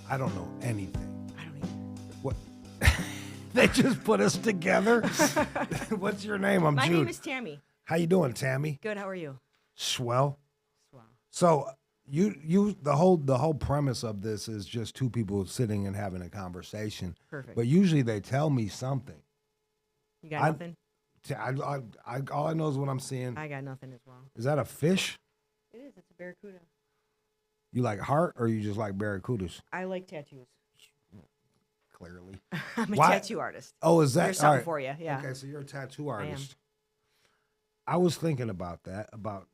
I don't know anything. I don't either. What? They just put us together. What's your name? I'm My Jude. name is Tami. How you doing, Tami? Good. How are you? Swell. Wow. So the whole premise of this is just two people sitting and having a conversation. Perfect. But usually they tell me something. You got nothing? All I know is what I'm seeing. I got nothing as well. Is that a fish? It is. It's a barracuda. You like heart or you just like barracudas? I like tattoos. Clearly. I'm a Why- tattoo artist. Oh, is that There's all something right. for you. Yeah. Okay, so you're a tattoo I am. artist. I was thinking about that, about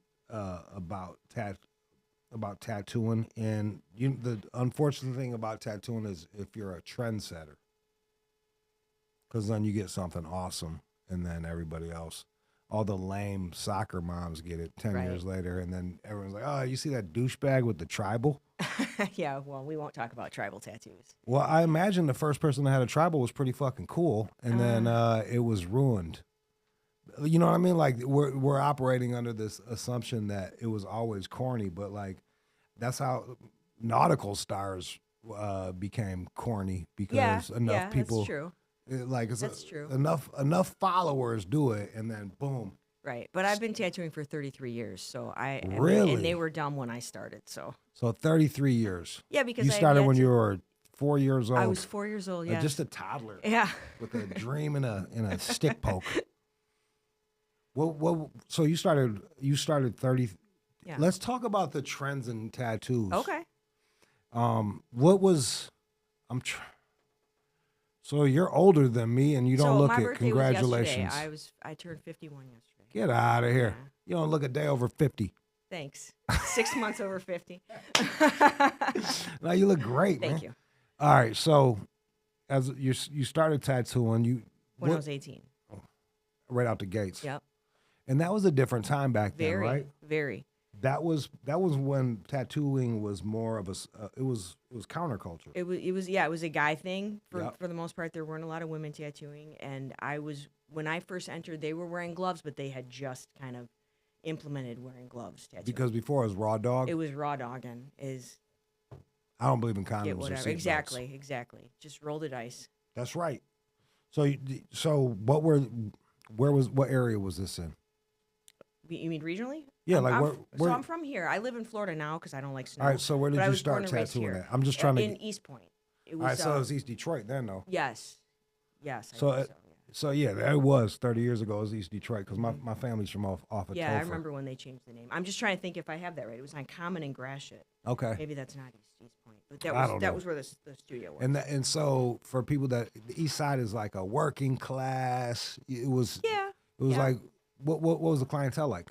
tattooing, and the unfortunate thing about tattooing is if you're a trendsetter, because then you get something awesome, and then everybody else, all the lame soccer moms get it 10 Right. years later, and then everyone's like, "Oh, you see that douchebag with the tribal?" Yeah. Well, we won't talk about tribal tattoos. Well, I imagine the first person that had a tribal was pretty fucking cool, and then it was ruined. You know what I mean? Like we're operating under this assumption that it was always corny, but like that's how nautical stars became corny because enough people. That's true. That's true. Enough followers do it, and then boom. Right. But I've been tattooing for 33 years, so Really? and they were dumb when I started. So 33 years. yeah, because You I started had when to- you were 4 years old. I was 4 years old. Yeah. Just a toddler. Yeah. With a dream and a stick poke. Well, so you started 30. Yeah. Let's talk about the trends in tattoos. Okay. What was so you're older than me and you don't so look my it. birthday Congratulations. was yesterday. I turned 51 yesterday. Get out of here. Yeah. You don't look a day over 50. Thanks. 6 months over 50. No, you look great, man. Thank you. All right, so as you started tattooing, When I was 18. right out the gates. Yep. And that was a different time back then, Very. right? Very. That was when tattooing was more of it was counterculture. It was a guy thing Yep. for the most part. There weren't a lot of women tattooing, and when I first entered, they were wearing gloves, but they had just kind of implemented wearing gloves tattooing. Because before it was raw dog. It was raw dogging. I don't believe in condoms Get or whatever. seatbelts. Exactly. Just roll the dice. That's right. So what area was this in? You mean regionally? Yeah, So I'm from here. I live in Florida now because I don't like snow. All right, so where did but I you was born start and raised tattooing here. at? I'm just trying to. In East Point. It was, All right, so it was East Detroit then, though. Yes. I So, think So yeah, that was 30 years ago. It was East Detroit because my family's from off of Yeah, I Topher. remember when they changed the name. I'm just trying to think if I have that right. It was on Common and Gratiot. Okay. Maybe that's not East Point, but I don't that know. was where the studio was. And so for people that the East Side is like a working class. It was. yeah. It was yeah. like what was the clientele like?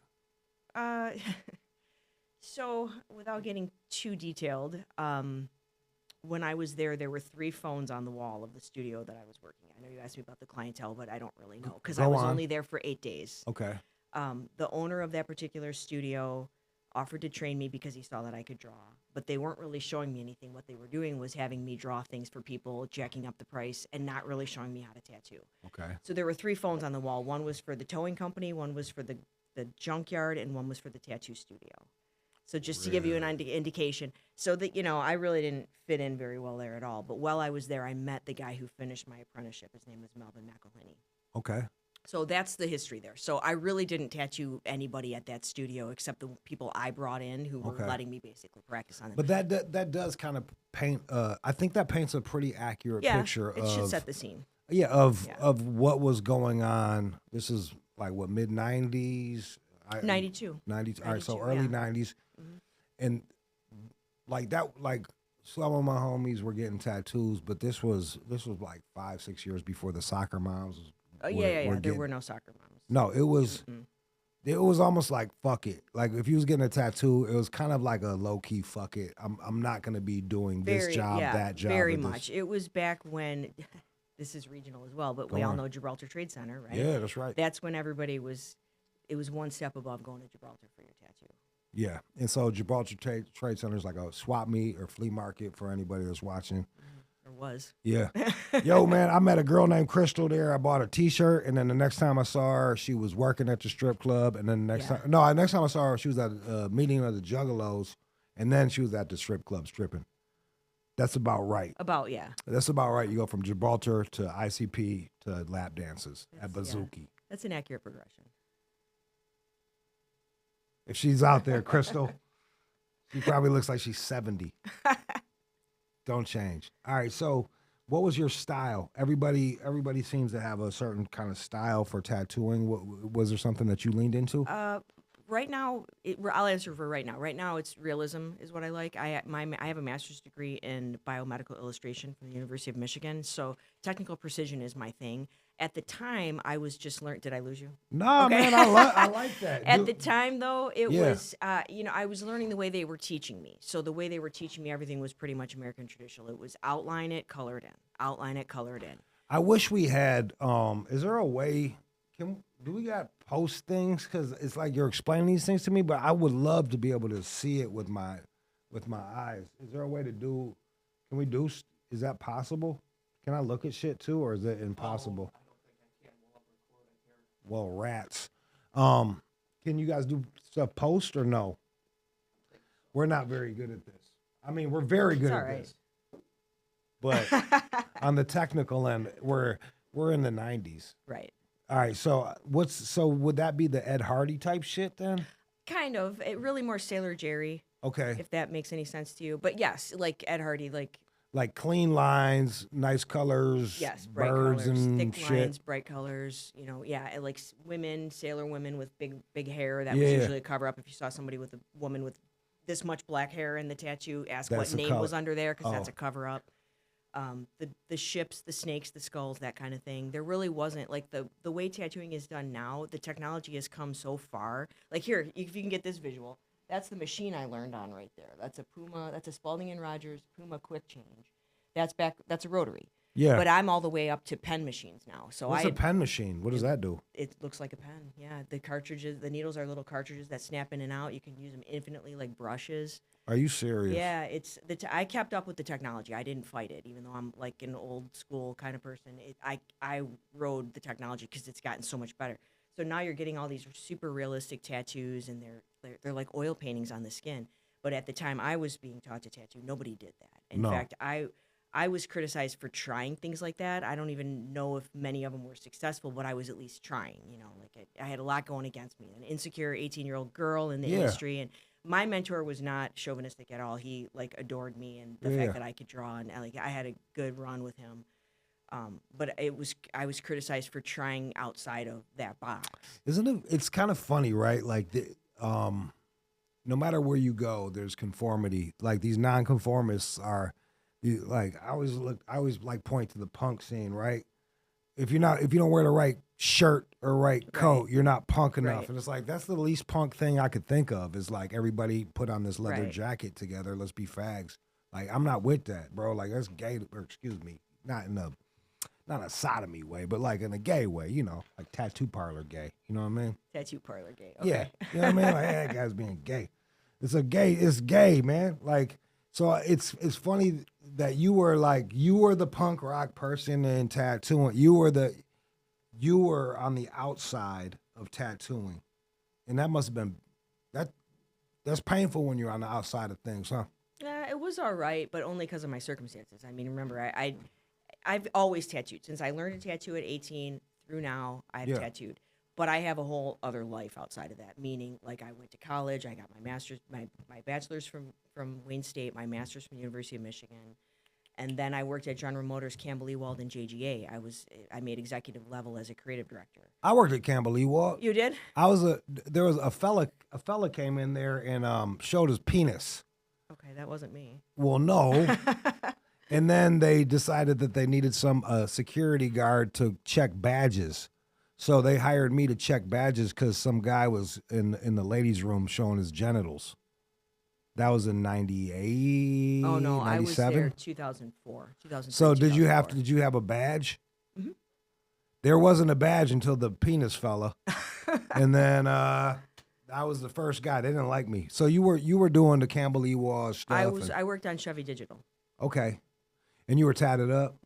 So without getting too detailed, when I was there were 3 phones on the wall of the studio that I was working at. I know you asked me about the clientele, but I don't really know because I Go was on. only there for 8 days. Okay. The owner of that particular studio offered to train me because he saw that I could draw, but they weren't really showing me anything. What they were doing was having me draw things for people, jacking up the price, and not really showing me how to tattoo. Okay. So there were 3 phones on the wall. One was for the towing company, one was for the junkyard, and one was for the tattoo studio. So just to give you an indication, so that, I really didn't fit in very well there at all. But while I was there, I met the guy who finished my apprenticeship. His name was Melvin McElhinney. Okay. So that's the history there. So I really didn't tattoo anybody at that studio except the people I brought in who were letting me basically practice on them. But that does kind of paint. I think that paints a pretty accurate picture. It should set the scene. Yeah, of what was going on. This is like what, mid 90s. 92. 90s. All right, so 92, early yeah. 90s, and like that, like some of my homies were getting tattoos, but this was like 5-6 years before the soccer moms. There were no soccer moms. No, it was. It was almost like fuck it. Like if you was getting a tattoo, it was kind of like a low key fuck it. I'm not gonna be doing this job, that job. Very or this. much. It was back when. This is regional as well, but we all know Gibraltar Trade Center, right? Yeah, that's right. That's when everybody was. It was one step above going to Gibraltar for your tattoo. Yeah, and so Gibraltar Trade Center is like a swap meet or flea market for anybody that's watching. Or was. Yeah. Yo, man, I met a girl named Crystal there. I bought a T-shirt, and then the next time I saw her, she was working at the strip club, and then the next time I saw her, she was at a meeting of the Juggalos, and then she was at the strip club stripping. That's about right. Yeah. That's about right. You go from Gibraltar to ICP to lap dances at That's- yeah. Bazooki. That's an accurate progression. If she's out there, Crystal, she probably looks like she's 70. Don't change. All right. So, what was your style? Everybody seems to have a certain kind of style for tattooing. Was there something that you leaned into? Right now, I'll answer for right now. Right now, it's realism is what I like. I have a master's degree in biomedical illustration from the University of Michigan, so technical precision is my thing. At the time, I was just learned. Did I lose you? No, Okay. man, I like that. At the time, though, it Yeah. was, I was learning the way they were teaching me. So the way they were teaching me, everything was pretty much American traditional. It was outline it, color it in. Outline it, color it in. I wish we had. Is there a way? Do we got post things? Because it's like you're explaining these things to me, but I would love to be able to see it with my eyes. Is there a way to do? Can we do? Is that possible? Can I look at shit too, or is it impossible? Well, rats. Can you guys do stuff post or no? We're not very good at this. I mean, we're very good at this. But on the technical end, we're in the 90s. Right. All right, so would that be the Ed Hardy type shit then? Kind of. It really more Sailor Jerry, Okay. if that makes any sense to you. But yes, like Ed Hardy, Like clean lines, nice colors, yes, bright birds colors, and thick shit. lines, bright colors. And like women, sailor women with big hair. That was Yeah. usually a cover up. If you saw somebody with a woman with this much black hair in the tattoo, ask That's what a name color. was under there because that's Oh. a cover up. The ships, the snakes, the skulls, that kind of thing. There really wasn't like the way tattooing is done now. The technology has come so far. Like here, if you can get this visual, that's the machine I learned on right there. That's a Puma. That's a Spalding and Rogers Puma Quick Change. That's a rotary. Yeah. But I'm all the way up to pen machines now. So What's a pen machine? What does that do? it looks like a pen. Yeah, the cartridges, the needles are little cartridges that snap in and out. You can use them infinitely like brushes. Are you serious? Yeah, I kept up with the technology. I didn't fight it, even though I'm like an old school kind of person. I rode the technology because it's gotten so much better. So now you're getting all these super realistic tattoos, and they're like oil paintings on the skin. But at the time I was being taught to tattoo, nobody did that. In fact, I was criticized for trying things like that. I don't even know if many of them were successful, but I was at least trying. Like I had a lot going against me. An insecure 18-year-old girl in the industry, and my mentor was not chauvinistic at all. He like adored me and the fact that I could draw, and like I had a good run with him. But I was criticized for trying outside of that box. Isn't it? It's kind of funny, right? Like no matter where you go, there's conformity. Like these nonconformists are. I always like point to the punk scene, right? If you don't wear the right shirt or right coat, you're not punk enough. Right. And it's like that's the least punk thing I could think of is like everybody put on this leather Right. jacket together. Let's be fags. Like I'm not with that, bro. Like that's gay. Or excuse me, not a sodomy way, but like in a gay way. Like tattoo parlor gay. You know what I mean? Tattoo parlor gay. Okay. Yeah. You know what I mean? Like hey, that guy's being gay. It's gay, man. Like. So it's funny that you were the punk rock person in tattooing. You were on the outside of tattooing, and that must have been that's painful when you're on the outside of things, huh? Yeah, it was all right, but only because of my circumstances. I mean, remember, I've always tattooed since I learned to tattoo at 18 through now. I've tattooed. But I have a whole other life outside of that, meaning like I went to college, I got my master's, my bachelor's from Wayne State, my master's from the University of Michigan, and then I worked at General Motors, Campbell Ewald, and JGA. I made executive level as a creative director. I worked at Campbell Ewald. You did? There was a fella came in there and showed his penis. Okay, that wasn't me. Well, no. And then they decided that they needed some security guard to check badges. So they hired me to check badges because some guy was in the ladies' room showing his genitals. That was in 98. Oh no, 97? I was there 2004, 2003. So did you have a badge? Mm-hmm. There wasn't a badge until the penis fella, and then I was the first guy. They didn't like me. So you were doing the Campbell Ewald stuff. I worked on Chevy Digital. Okay, and you were tatted up.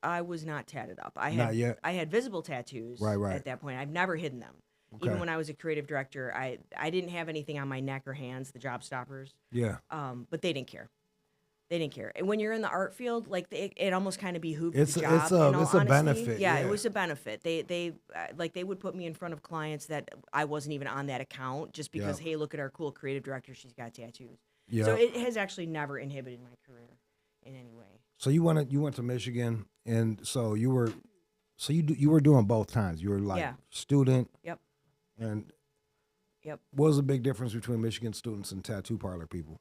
I was not tatted up. Not yet. I had visible tattoos Right. at that point. I've never hidden them. Okay. Even when I was a creative director, I didn't have anything on my neck or hands, the job stoppers. Yeah. But they didn't care. They didn't care. And when you're in the art field, like it almost kind of behooved It's the a, job. it's in a all it's a honesty. benefit. Yeah, Yeah. it was a benefit. They like they would put me in front of clients that I wasn't even on that account just because Yep. hey, look at our cool creative director. She's got tattoos. So Yep. it has actually never inhibited my career in any way. So you went to Michigan, and so you were doing both times. You were like Yeah. student, Yep. and Yep. what was the big difference between Michigan students and tattoo parlor people?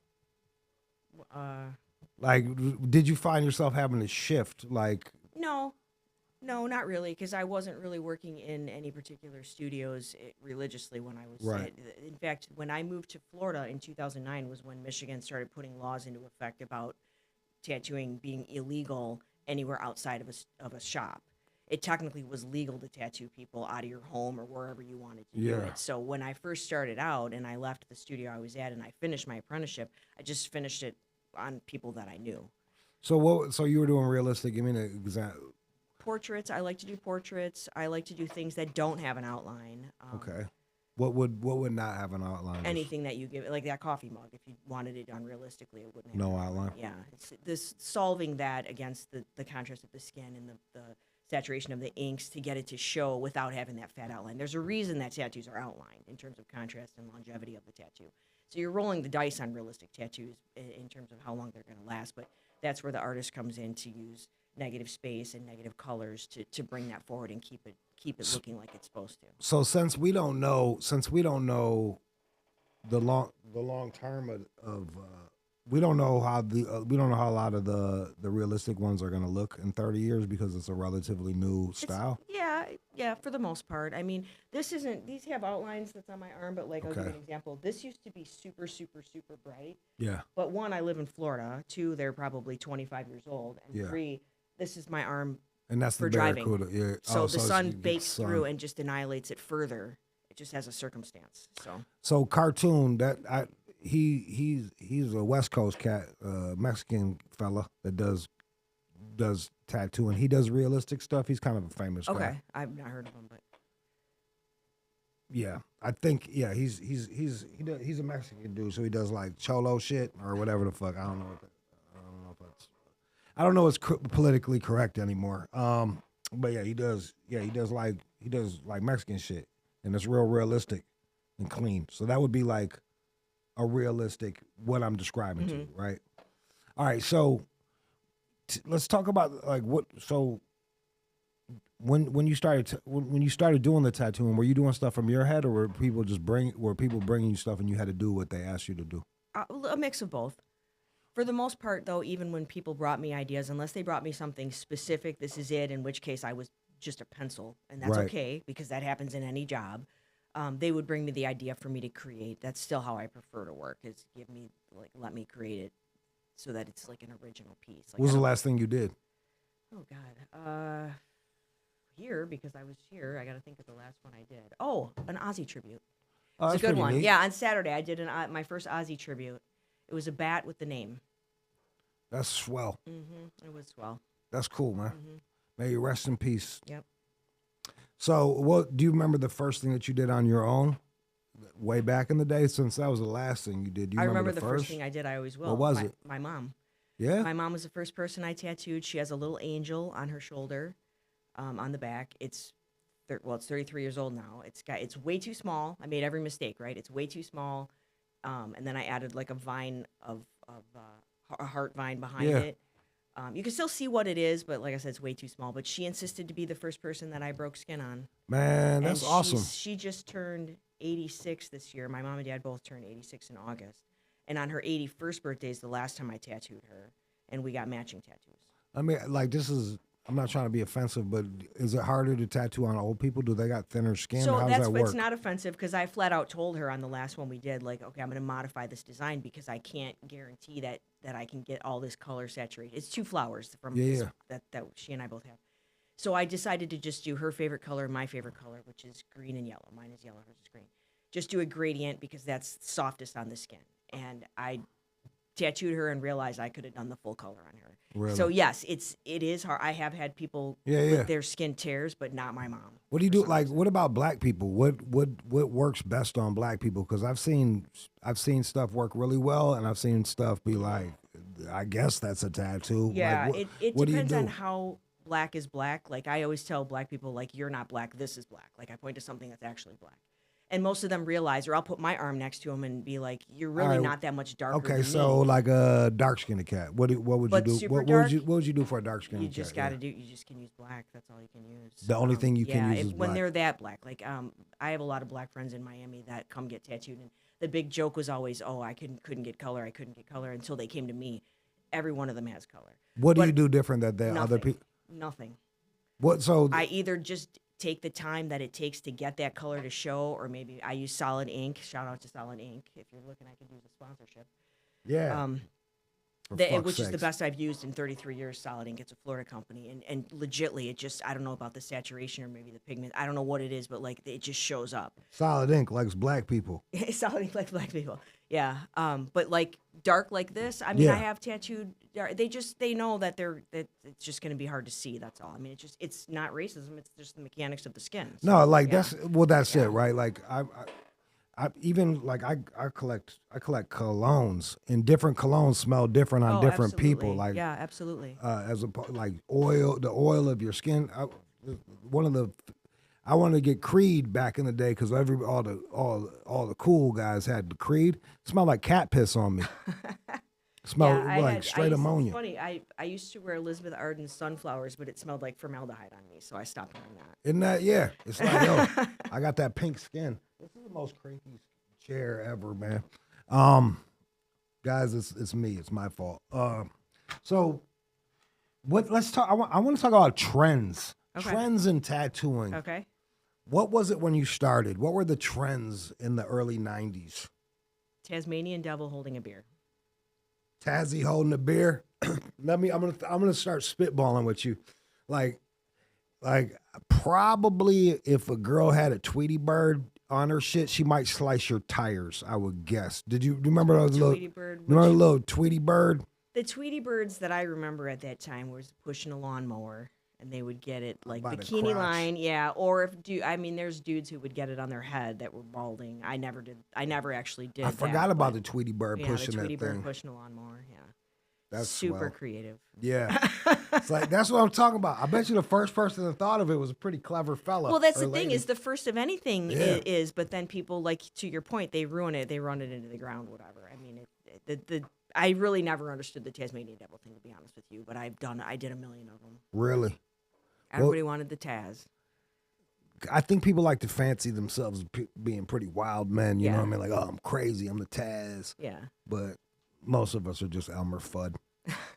Uh, Like, did you find yourself having to shift? Like, no, no, not really, because I wasn't really working in any particular studios religiously when I was. Right. In fact, when I moved to Florida in 2009 was when Michigan started putting laws into effect about tattooing being illegal anywhere outside of a shop. It technically was legal to tattoo people out of your home or wherever you wanted to do Yeah. it. So when I first started out and I left the studio I was at and I finished my apprenticeship, I just finished it on people that I knew. so what? So you were doing realistic. Give me an example. Portraits, I like to do portraits. I like to do things that don't have an outline. Okay. What would not have an outline? Anything that you give, like that coffee mug, if you wanted it done realistically, it wouldn't have No an outline. Yeah, it's this solving that against the contrast of the skin and the saturation of the inks to get it to show without having that fat outline. There's a reason that tattoos are outlined in terms of contrast and longevity of the tattoo. So you're rolling the dice on realistic tattoos in terms of how long they're going to last, but that's where the artist comes in to use negative space and negative colors to bring that forward and keep it looking like it's supposed to. So since we don't know the long term of we don't know how we don't know how a lot of the realistic ones are going to look in 30 years because it's a relatively new style. Yeah, for the most part. I mean, these have outlines that's on my arm, but like I'll give you Okay. an example. This used to be super, super, super bright. Yeah. But one, I live in Florida. Two, they're probably 25 years old. And Yeah. three, this is my arm And that's for the driving. Barracuda. Yeah. So Oh, the it's- sun you get bakes sun. through and just annihilates it further. It just has a circumstance. So So cartoon he's a West Coast cat, Mexican fella that does tattooing. He does realistic stuff. He's kind of a famous guy. okay, I've not heard of them, but Yeah, I think he's a Mexican dude, so he does like cholo shit or whatever the fuck. I don't know. I don't know. It's politically correct anymore. But yeah, he does. Yeah, he does like Mexican shit, and it's real realistic and clean. So that would be like a realistic what I'm describing to you, right? All right, so let's talk about like what. So when you started when you started doing the tattooing, were you doing stuff from your head, or were people bringing you stuff and you had to do what they asked you to do? a mix of both. For the most part, though, even when people brought me ideas, unless they brought me something specific, this is it, in which case I was just a pencil, and that's Right. okay because that happens in any job. They would bring me the idea for me to create. That's still how I prefer to work, is let me create it so that it's like an original piece. Like, What was I the don't- last thing you did? Oh, God. Here, because I was here, I got to think of the last one I did. Oh, an Ozzy tribute. Oh, It's that's a good pretty one. neat. Yeah, on Saturday I did my first Ozzy tribute. It was a bat with the name. That's swell. It was swell. That's cool, man. Mm-hmm. May you rest in peace. Yep. So, what do you remember the first thing that you did on your own, way back in the day? Since that was the last thing you did, do you I remember the first thing I did. I always will. What was it? My mom. Yeah. My mom was the first person I tattooed. She has a little angel on her shoulder, on the back. It's 33 years old now. It's way too small. I made every mistake, right? It's way too small. And then I added like a vine a heart vine behind Yeah. it. You can still see what it is, but like I said, it's way too small. But she insisted to be the first person that I broke skin on. Man, that's And awesome. She just turned 86 this year. My mom and dad both turned 86 in August. And on her 81st birthday is the last time I tattooed her. And we got matching tattoos. I mean, like I'm not trying to be offensive, but is it harder to tattoo on old people? Do they got thinner skin? So How does that work? it's not offensive because I flat out told her on the last one we did, like, okay, I'm going to modify this design because I can't guarantee that I can get all this color saturated. It's two flowers from Yeah. that she and I both have. So I decided to just do her favorite color and my favorite color, which is green and yellow. Mine is yellow, hers is green. Just do a gradient because that's softest on the skin. And I tattooed her and realized I could have done the full color on her. Really? So yes, it is hard. I have had people Yeah. with their skin tears, but not my mom. What do you do? Like, what about black people? What works best on black people? Because I've seen stuff work really well, and I've seen stuff be like I guess that's a tattoo. Yeah, Like, it what do you depends do? on how black is black. Like I always tell black people, like you're not black, this is black. Like I point to something that's actually black, and most of them realize, or I'll put my arm next to them and be like, you're really right, not that much darker Okay, than so me. like a dark skinned cat. What would you But do? super What dark, would you do for a dark skinned you cat? just got to do. You just can use black. That's all you can use. The only thing you can use is when black. they're that black. Like I have a lot of black friends in Miami that come get tattooed, and the big joke was always, oh, I couldn't get color. I couldn't get color until they came to me. Every one of them has color. What do But you do different than the other Nothing. people? Nothing. What so? I either just take the time that it takes to get that color to show, or maybe I use solid ink. Shout out to Solid Ink. If you're looking, I could use a sponsorship. Yeah. For Which fuck's is the sakes. best I've used in 33 years. Solid Ink. It's a Florida company, and legitly, it just I don't know about the saturation or maybe the pigment. I don't know what it is, but like it just shows up. Solid ink likes black people. Solid Ink like black people. Yeah. But like dark like this, I mean, Yeah. I have tattooed. They know that that it's just going to be hard to see. That's all. I mean, it's not racism. It's just the mechanics of the skin. So, No, like yeah. that's it, right? Like I even like I collect colognes, and different colognes smell different on Oh, different people. absolutely. Like yeah, absolutely. like the oil of your skin. I wanted to get Creed back in the day because all the cool guys had the Creed. It smelled like cat piss on me. Smelled like straight ammonia. It's funny. I used to wear Elizabeth Arden sunflowers, but it smelled like formaldehyde on me, so I stopped wearing that. Isn't that yeah? It's like yo, I got that pink skin. This is the most creepy chair ever, man. Guys, it's me. It's my fault. So what? Let's talk. I want to talk about trends. Okay. Trends in tattooing. Okay. What was it when you started? What were the trends in the early '90s? Tasmanian devil holding a beer. Tazzy holding a beer. I'm gonna start spitballing with you, like probably if a girl had a Tweety bird on her shit, she might slice your tires. I would guess. Did you remember those Tweety bird. Remember the little Tweety bird? The Tweety birds that I remember at that time was pushing a lawnmower, and they would get it like By the bikini crotch. line, yeah. Or there's dudes who would get it on their head that were balding. I never did. I never actually did. I forgot that, about but the Tweety bird yeah, pushing the Tweety that bird thing. pushing a lawnmower. Yeah, That's super swell. creative. Yeah, it's like that's what I'm talking about. I bet you the first person that thought of it was a pretty clever fella. Well, that's or the thing lady. is the first of anything Yeah. is, but then people like to your point, they ruin it, they run it into the ground, whatever. I mean, I really never understood the Tasmanian devil thing, to be honest with you, but I did a million of them. Really. Everybody wanted the Taz. I think people like to fancy themselves as being pretty wild men. You know Yeah. what I mean? Like, oh, I'm crazy. I'm the Taz. Yeah. But most of us are just Elmer Fudd.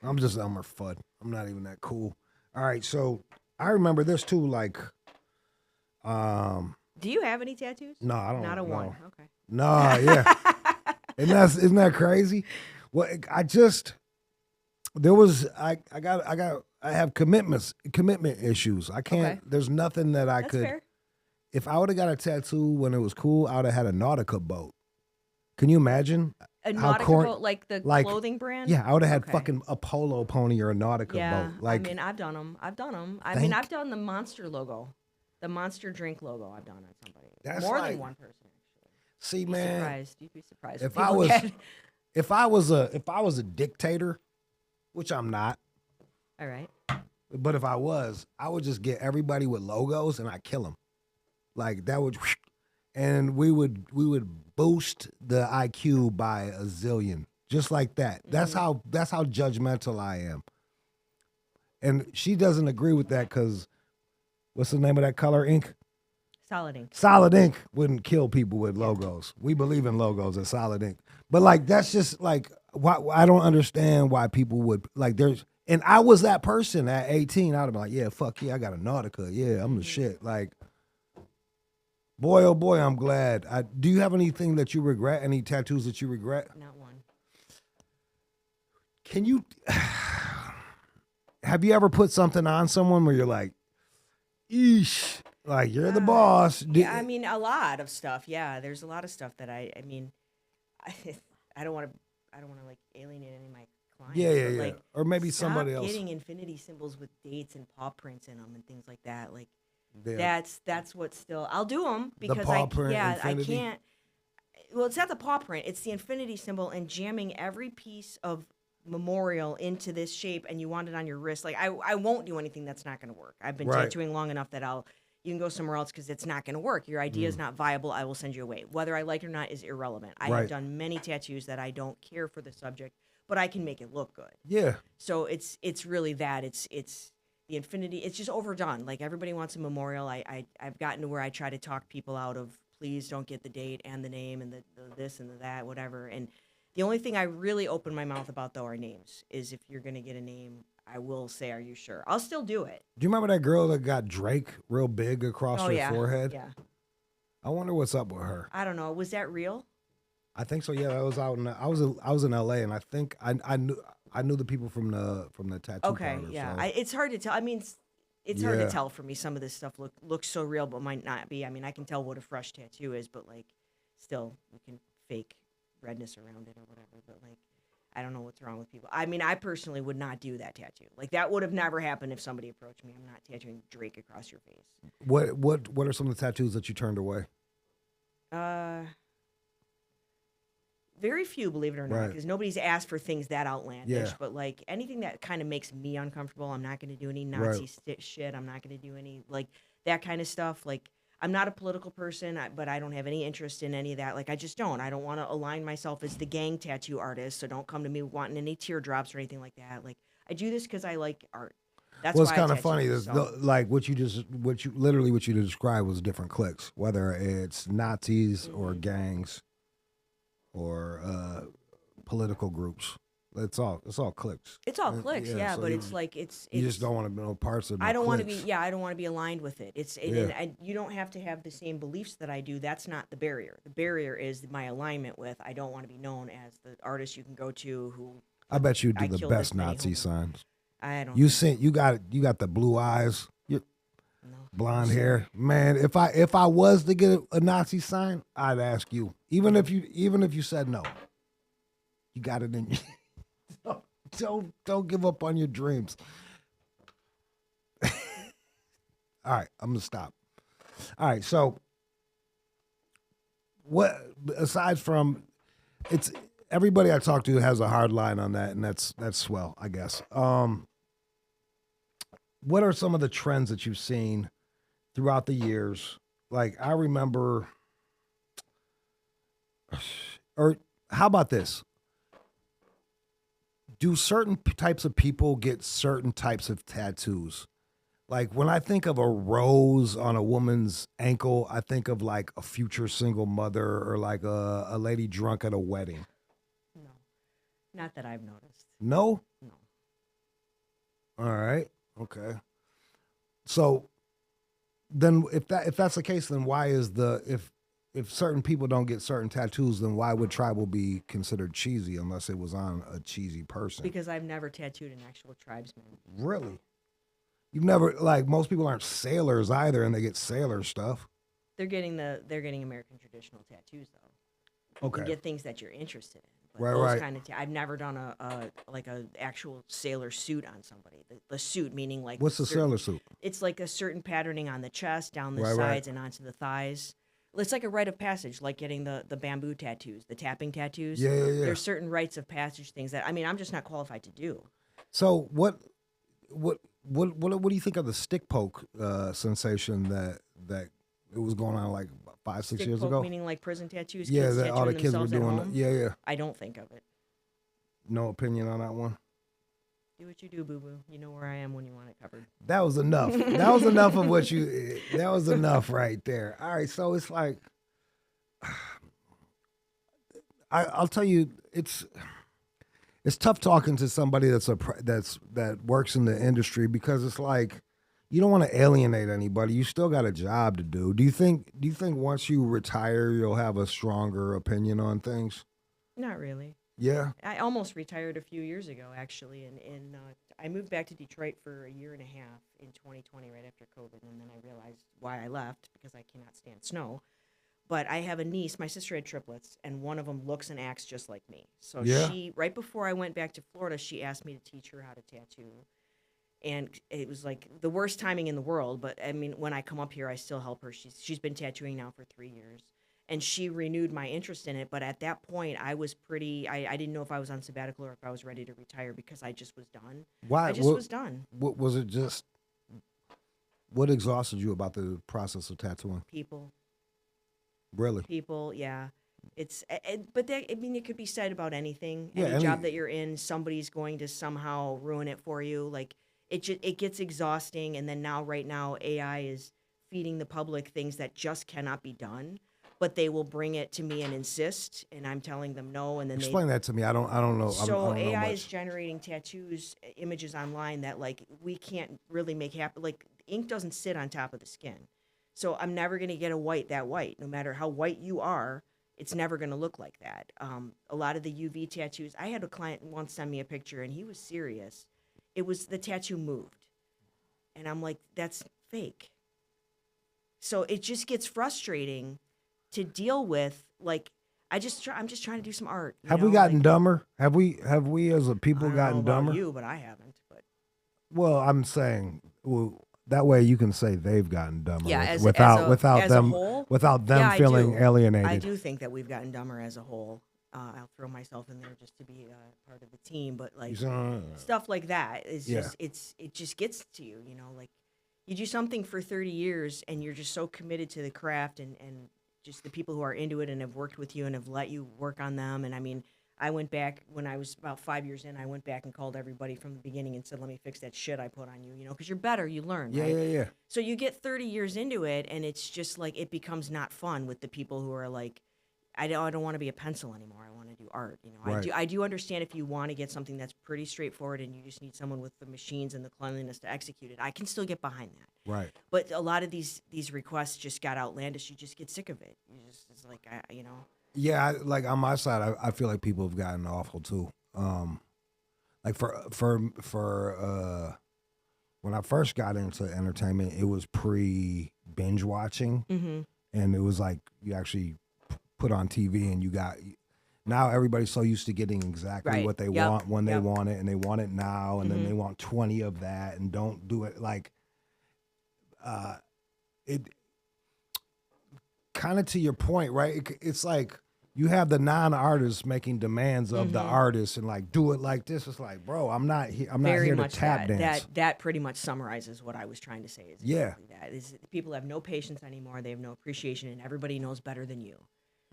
I'm just Elmer Fudd. I'm not even that cool. All right, so I remember this too. Like, Do you have any tattoos? no, I don't. Not a know. one. Okay. No, yeah. Isn't that crazy? Well, I have commitment issues. I can't. Okay. There's nothing that I That's could. fair. If I would have got a tattoo when it was cool, I would have had a Nautica boat. Can you imagine? A How Nautica corn- boat, like the like- clothing brand? Yeah, I would have had Okay. fucking a polo pony or a Nautica Yeah. boat. Like, I mean, I've done them. I Thank- mean, I've done the Monster logo. The Monster drink logo I've done on somebody. That's More like- than one person, actually. see, You'd be man, surprised. You'd be surprised. if what I people was- get. if I was a dictator, which I'm not, All right. but if I was, I would just get everybody with logos and I kill them. Like that would, and we would boost the IQ by a zillion, just like that. That's how judgmental I am. And she doesn't agree with that because what's the name of that color ink? Solid ink. Solid ink wouldn't kill people with logos. We believe in logos at Solid Ink. But like that's just like why I don't understand why people would like and I was that person at 18. I'd have been like, yeah, fuck yeah, I got a Nautica. Yeah, I'm the shit. Like boy, oh boy, I'm glad. Do you have anything that you regret? Any tattoos that you regret? Not one. Can you have you ever put something on someone where you're like, eesh, like you're the boss? Yeah, I mean, a lot of stuff. Yeah, there's a lot of stuff that I mean, I don't want to like alienate any of my clients. yeah, but, yeah. like, Or maybe stop somebody else. getting infinity symbols with dates and paw prints in them and things like that. Like Yeah. that's what still I'll do them The because paw print infinity? I can't. Well, it's not the paw print. It's the infinity symbol and jamming every piece of memorial into this shape and you want it on your wrist, like I won't do anything that's not going to work. I've been Right. tattooing long enough that you can go somewhere else because it's not going to work. Your idea is not viable. I will send you away. Whether I like it or not is irrelevant. I Right. have done many tattoos that I don't care for the subject, but I can make it look good. Yeah. So it's really that. It's the infinity. It's just overdone. Like everybody wants a memorial. I've gotten to where I try to talk people out of, please don't get the date and the name and the this and the that, whatever. And the only thing I really open my mouth about, though, are names. Is if you're going to get a name, I will say, are you sure? I'll still do it. Do you remember that girl that got Drake real big across her yeah. forehead? Yeah. I wonder what's up with her. I don't know. Was that real? I think so. Yeah, I was out in I was in LA, and I think I knew the people from the tattoo Okay, parlor, yeah. so. It's hard to tell. I mean, it's hard Yeah. to tell for me. Some of this stuff looks so real, but might not be. I mean, I can tell what a fresh tattoo is, but like, still, you can fake redness around it or whatever. But like, I don't know what's wrong with people. I mean, I personally would not do that tattoo. Like, that would have never happened if somebody approached me. I'm not tattooing Drake across your face. What are some of the tattoos that you turned away? Very few, believe it or not, Right. because nobody's asked for things that outlandish. Yeah. But like anything that kind of makes me uncomfortable, I'm not going to do any Nazi shit. I'm not going to do any like that kind of stuff. Like, I'm not a political person, but I don't have any interest in any of that. Like, I just don't. I don't want to align myself as the gang tattoo artist. So don't come to me wanting any teardrops or anything like that. Like, I do this because I like art. That's Well, it's why I kind of tattoo, funny. so. Like what you described was different cliques, whether it's Nazis or gangs or political groups. It's all cliques. It's all clicks, yeah, so but you, it's like it's. you just don't want to know parts of. I don't want to cliques. be. Yeah, I don't want to be aligned with it. You don't have to have the same beliefs that I do. That's not the barrier. The barrier is my alignment with. I don't want to be known as the artist you can go to who. I bet you do I the killed best this many Nazi homies. signs. I don't. You got the blue eyes, No. blonde hair. Man, if I was to get a Nazi sign, I'd ask you. Even if you said no, you got it in you. Don't give up on your dreams. All right, I'm gonna stop. All right, so what aside from it's everybody I talk to has a hard line on that, and that's swell, I guess. What are some of the trends that you've seen throughout the years? Like, I remember, or how about this? Do certain types of people get certain types of tattoos? Like, when I think of a rose on a woman's ankle, I think of like a future single mother or like a lady drunk at a wedding. No, not that I've noticed. No? No. All right. Okay. So then if that's the case, then why is if certain people don't get certain tattoos, then why would tribal be considered cheesy unless it was on a cheesy person? Because I've never tattooed an actual tribesman. Really? You've never, like, most people aren't sailors either, and they get sailor stuff. They're getting American traditional tattoos though. Okay. You get things that you're interested in. But Right, those right. kind of I've never done a actual sailor suit on somebody. The suit meaning like What's a certain- sailor suit? It's like a certain patterning on the chest, down the Right, right. sides, and onto the thighs. It's like a rite of passage, like getting the bamboo tattoos, the tapping tattoos. Yeah. There's certain rites of passage things that I'm just not qualified to do. So what do you think of the stick poke sensation that it was going on like 5-6 Stick years poke ago? Meaning like prison tattoos. Yeah, kids that all the tattooing kids were themselves at doing. home? Yeah. I don't think of it. No opinion on that one. Do what you do, boo boo. You know where I am when you want it covered. That was enough. That was enough of what you. That was enough right there. All right, so it's like, I'll tell you, it's tough talking to somebody that works in the industry because it's like you don't want to alienate anybody. You still got a job to do. Do you think once you retire you'll have a stronger opinion on things? Not really. Yeah. I almost retired a few years ago, actually, and I moved back to Detroit for a year and a half in 2020, right after COVID, and then I realized why I left, because I cannot stand snow. But I have a niece, my sister had triplets, and one of them looks and acts just like me. So Yeah. she, right before I went back to Florida, she asked me to teach her how to tattoo. And it was like the worst timing in the world, but I mean, when I come up here, I still help her. She's been tattooing now for 3 years. and she renewed my interest in it. But at that point, I was I didn't know if I was on sabbatical or if I was ready to retire because I just was done. Why? I just was done. What was it? Just what exhausted you about the process of tattooing? People. Really? People, yeah. But that, I mean, it could be said about anything. Yeah, Any job that you're in, somebody's going to somehow ruin it for you. Like it gets exhausting. And then right now, AI is feeding the public things that just cannot be done. But they will bring it to me and insist, and I'm telling them no. And then explain that to me. I don't know. So I don't know AI much. is generating images online that like we can't really make happen. Like ink doesn't sit on top of the skin. So I'm never going to get that white. No matter how white you are, it's never going to look like that. A lot of the UV tattoos, I had a client once send me a picture, and he was serious. It was the tattoo moved. And I'm like, that's fake. So it just gets frustrating to deal with. Like, I'm just trying to do some art. Have we gotten dumber? Have we as a people gotten I don't know dumber? about you, but I haven't. But well, I'm saying, that way you can say they've gotten dumber. Yeah, without them yeah, feeling alienated. I do think that we've gotten dumber as a whole. I'll throw myself in there just to be part of the team, but like stuff like that is just it just gets to you, you know, like you do something for 30 years and you're just so committed to the craft and just the people who are into it and have worked with you and have let you work on them. And I mean, I went back when I was about 5 years in. I went back and called everybody from the beginning and said, "Let me fix that shit I put on you," you know, because you're better, you learn. Yeah, right? yeah. So you get 30 years into it, and it's just like it becomes not fun with the people who are like, I don't want to be a pencil anymore. I want to do art. You know, Right. I do understand if you want to get something that's pretty straightforward and you just need someone with the machines and the cleanliness to execute it. I can still get behind that. Right. But a lot of these requests just got outlandish. You just get sick of it. It's like you know. Yeah, like on my side, I feel like people have gotten awful too. Like for when I first got into entertainment, it was pre binge watching, and it was like you actually put on TV and you got. Now everybody's so used to getting exactly what they want when they want it, and they want it now, and then they want 20 of that, and don't do it like. It kind of to your point, right? It's like. You have the non-artists making demands of the artists and like do it like this. It's like, bro, I'm not here to tap dance. That pretty much summarizes what I was trying to say. Is exactly that is people have no patience anymore. They have no appreciation, and everybody knows better than you.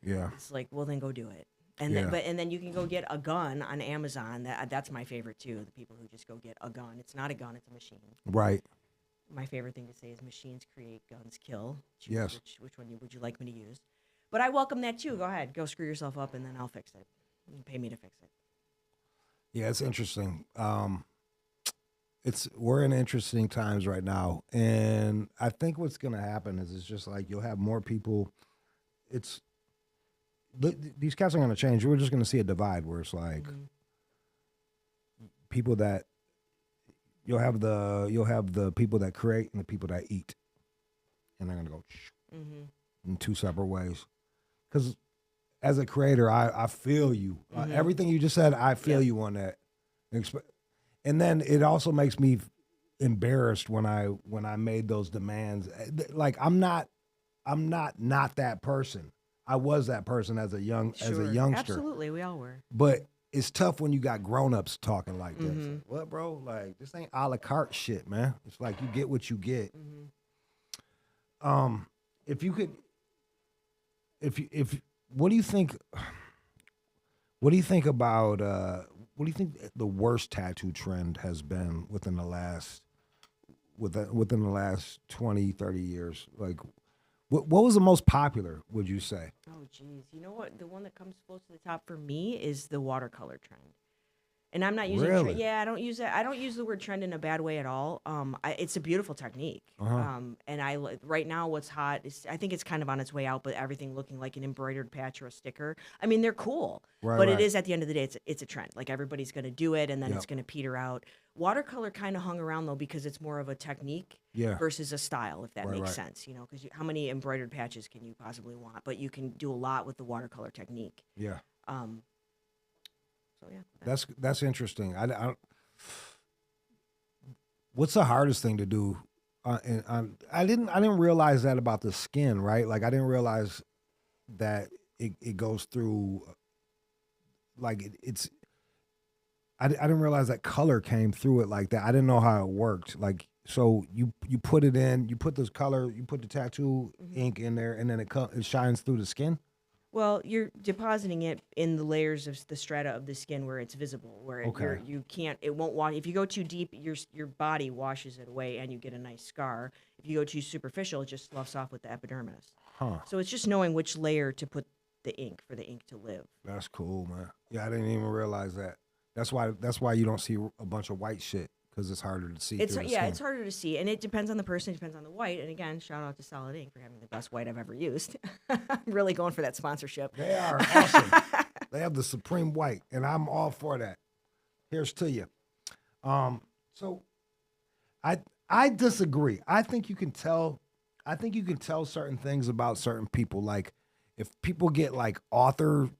Yeah, it's like, well, then go do it. And then you can go get a gun on Amazon. That's my favorite too. The people who just go get a gun. It's not a gun. It's a machine. Right. My favorite thing to say is machines create, guns kill. Choose yes. Which one would you like me to use? But I welcome that too. Go ahead. Go screw yourself up, and then I'll fix it. You can pay me to fix it. Yeah, it's interesting. We're in interesting times right now, and I think what's going to happen is it's just like you'll have more people. These cats are going to change. We're just going to see a divide where it's like people that you'll have the people that create and the people that eat, and they're going to go in two separate ways. Because as a creator, I feel you. Everything you just said, I feel you on that. And then it also makes me embarrassed when I made those demands. Like I'm not that person. I was that person as a youngster. Absolutely, we all were. But it's tough when you got grown-ups talking like this. Like, what, bro? Like this ain't a la carte shit, man. It's like you get what you get. If you could. What do you think about what do you think the worst tattoo trend has been within the last 20, 30 years? Like what was the most popular, would you say? Oh geez. You know what? The one that comes close to the top for me is the watercolor trend. And I'm not using I don't use that. I don't use the word trend in a bad way at all. It's a beautiful technique. And right now what's hot is I think it's kind of on its way out, but everything looking like an embroidered patch or a sticker. I mean, they're cool, but it is at the end of the day, it's a trend. Like everybody's going to do it, and then it's going to peter out. Watercolor kind of hung around though because it's more of a technique versus a style, if that makes sense. You know, because how many embroidered patches can you possibly want? But you can do a lot with the watercolor technique. Yeah. So yeah, that's interesting. I what's the hardest thing to do? I didn't realize that about the skin, right? Like I didn't realize that it goes through, like it's. I didn't realize that color came through it like that. I didn't know how it worked. Like, so you put it in, you put this color, you put the tattoo ink in there, and then it shines through the skin. Well, you're depositing it in the layers of the strata of the skin where it's visible, where Okay. you can't, it won't wash. If you go too deep, your body washes it away and you get a nice scar. If you go too superficial, it just sloughs off with the epidermis. Huh. So it's just knowing which layer to put the ink for the ink to live. That's cool, man. Yeah, I didn't even realize that. That's why you don't see a bunch of white shit, because it's harder to see. It's through the yeah, skin. it's harder to see, and it depends on the person. It depends on the white. And again, shout out to Solid Ink for having the best white I've ever used. I'm really going for that sponsorship. They are awesome. They have the supreme white, and I'm all for that. Here's to you. So I disagree. I think you can tell certain things about certain people. Like, if people get like author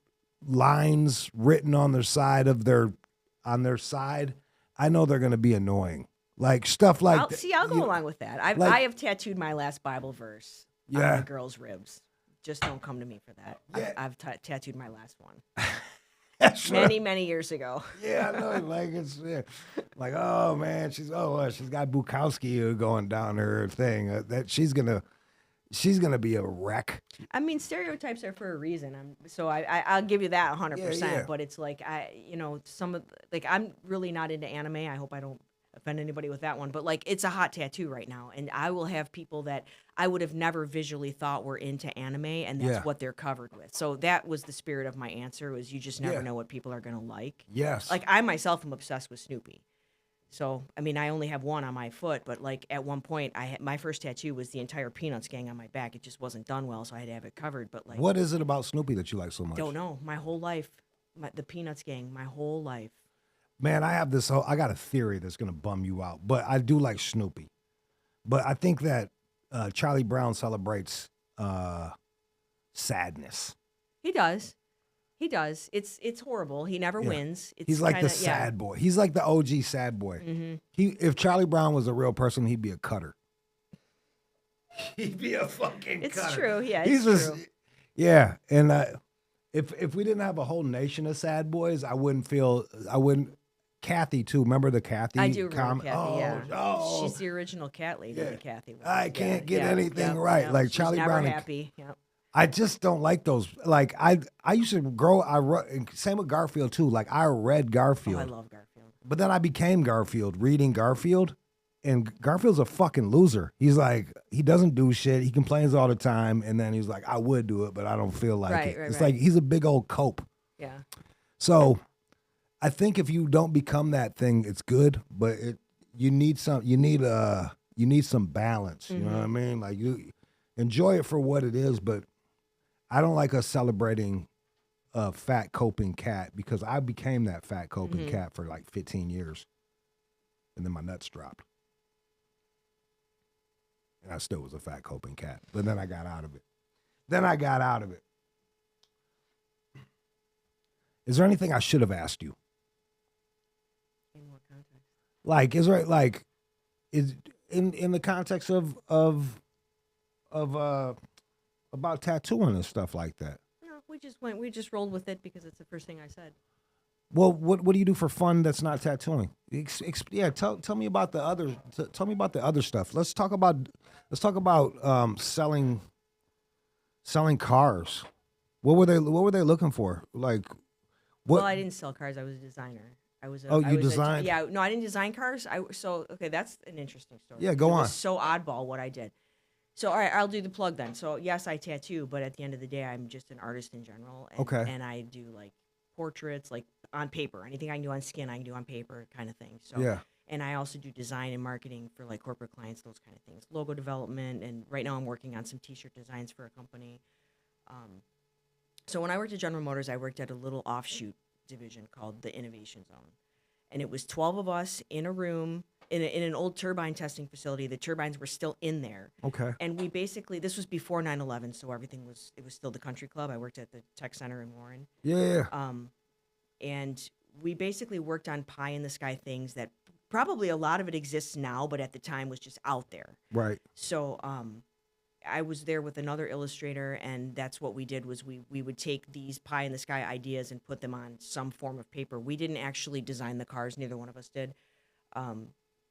lines written on their side, I know they're gonna be annoying. Like stuff like I'll go along with that. I have tattooed my last Bible verse on Yeah. my girl's ribs. Just don't come to me for that. Yeah. I've tattooed my last one That's what- many years ago. Yeah, I know. Like it's like, oh man, she's got Bukowski going down her thing. That she's gonna be a wreck. I mean, stereotypes are for a reason. I'll give you that 100%. Yeah. But it's like I'm really not into anime. I hope I don't offend anybody with that one. But like, it's a hot tattoo right now, and I will have people that I would have never visually thought were into anime, and that's Yeah. what they're covered with. So that was the spirit of my answer: was you just never Yeah. know what people are gonna like. Yes. Like, I myself am obsessed with Snoopy. So, I mean, I only have one on my foot, but like at one point, my first tattoo was the entire Peanuts gang on my back. It just wasn't done well, so I had to have it covered. But like, What is it about Snoopy that you like so much? don't know. My whole life, the Peanuts gang, my whole life. Man, I got a theory that's gonna bum you out, but I do like Snoopy. But I think that Charlie Brown celebrates sadness. He does. He does. It's horrible. He never Yeah. wins. It's He's like kinda, the sad boy. He's like the OG sad boy. Mm-hmm. If Charlie Brown was a real person, he'd be a cutter. He'd be a fucking It's cutter. true. Yeah, He's it's just, true. yeah. And if we didn't have a whole nation of sad boys, I wouldn't. Kathy too. Remember the Kathy? I do remember Kathy. Oh, Yeah, oh. she's the original cat lady. Yeah. The Kathy. Was. I can't get anything right. Like She's Charlie never Brown. happy. Yep. I just don't like those. Like I used to grow. Same with Garfield too. Like I read Oh, Garfield, I love Garfield. but then I became Garfield, reading Garfield, and Garfield's a fucking loser. He's like, he doesn't do shit. He complains all the time, and then he's like, I would do it, but I don't feel like Right, it. right, It's right. like he's a big old cope. Yeah. So I think if you don't become that thing, it's good, but you need some balance. You know what I mean? Like, you enjoy it for what it is, but I don't like us celebrating a fat coping cat, because I became that fat coping cat for like 15 years, and then my nuts dropped, and I still was a fat coping cat, but then I got out of it. Is there anything I should have asked you? In what context? Like, is in the context of about tattooing and stuff like that? No, we just rolled with it because it's the first thing I said. Well, what do you do for fun that's not tattooing? Tell me about the other. Tell me about the other stuff. Let's talk about selling cars. What were they looking for? Like, what? Well, I didn't sell cars. I was a designer. Designed? Yeah, no, I didn't design cars. Okay, that's an interesting story. Yeah, go It on. was so oddball what I did. So, all right, I'll do the plug then. So, yes, I tattoo, but at the end of the day, I'm just an artist in general. And, Okay. And I do like portraits, like on paper. Anything I can do on skin, I can do on paper, kind of thing. So, Yeah. And I also do design and marketing for like corporate clients, those kind of things, logo development, and right now I'm working on some T-shirt designs for a company. So when I worked at General Motors, I worked at a little offshoot division called the Innovation Zone. And it was 12 of us in a room in an old turbine testing facility. The turbines were still in there. Okay. And we basically, this was before 9/11, so it was still the country club. I worked at the tech center in Warren. Yeah. And we basically worked on pie in the sky things that probably a lot of it exists now, but at the time was just out there. Right. So, I was there with another illustrator, and that's what we did was we would take these pie in the sky ideas and put them on some form of paper. We didn't actually design the cars, neither one of us did.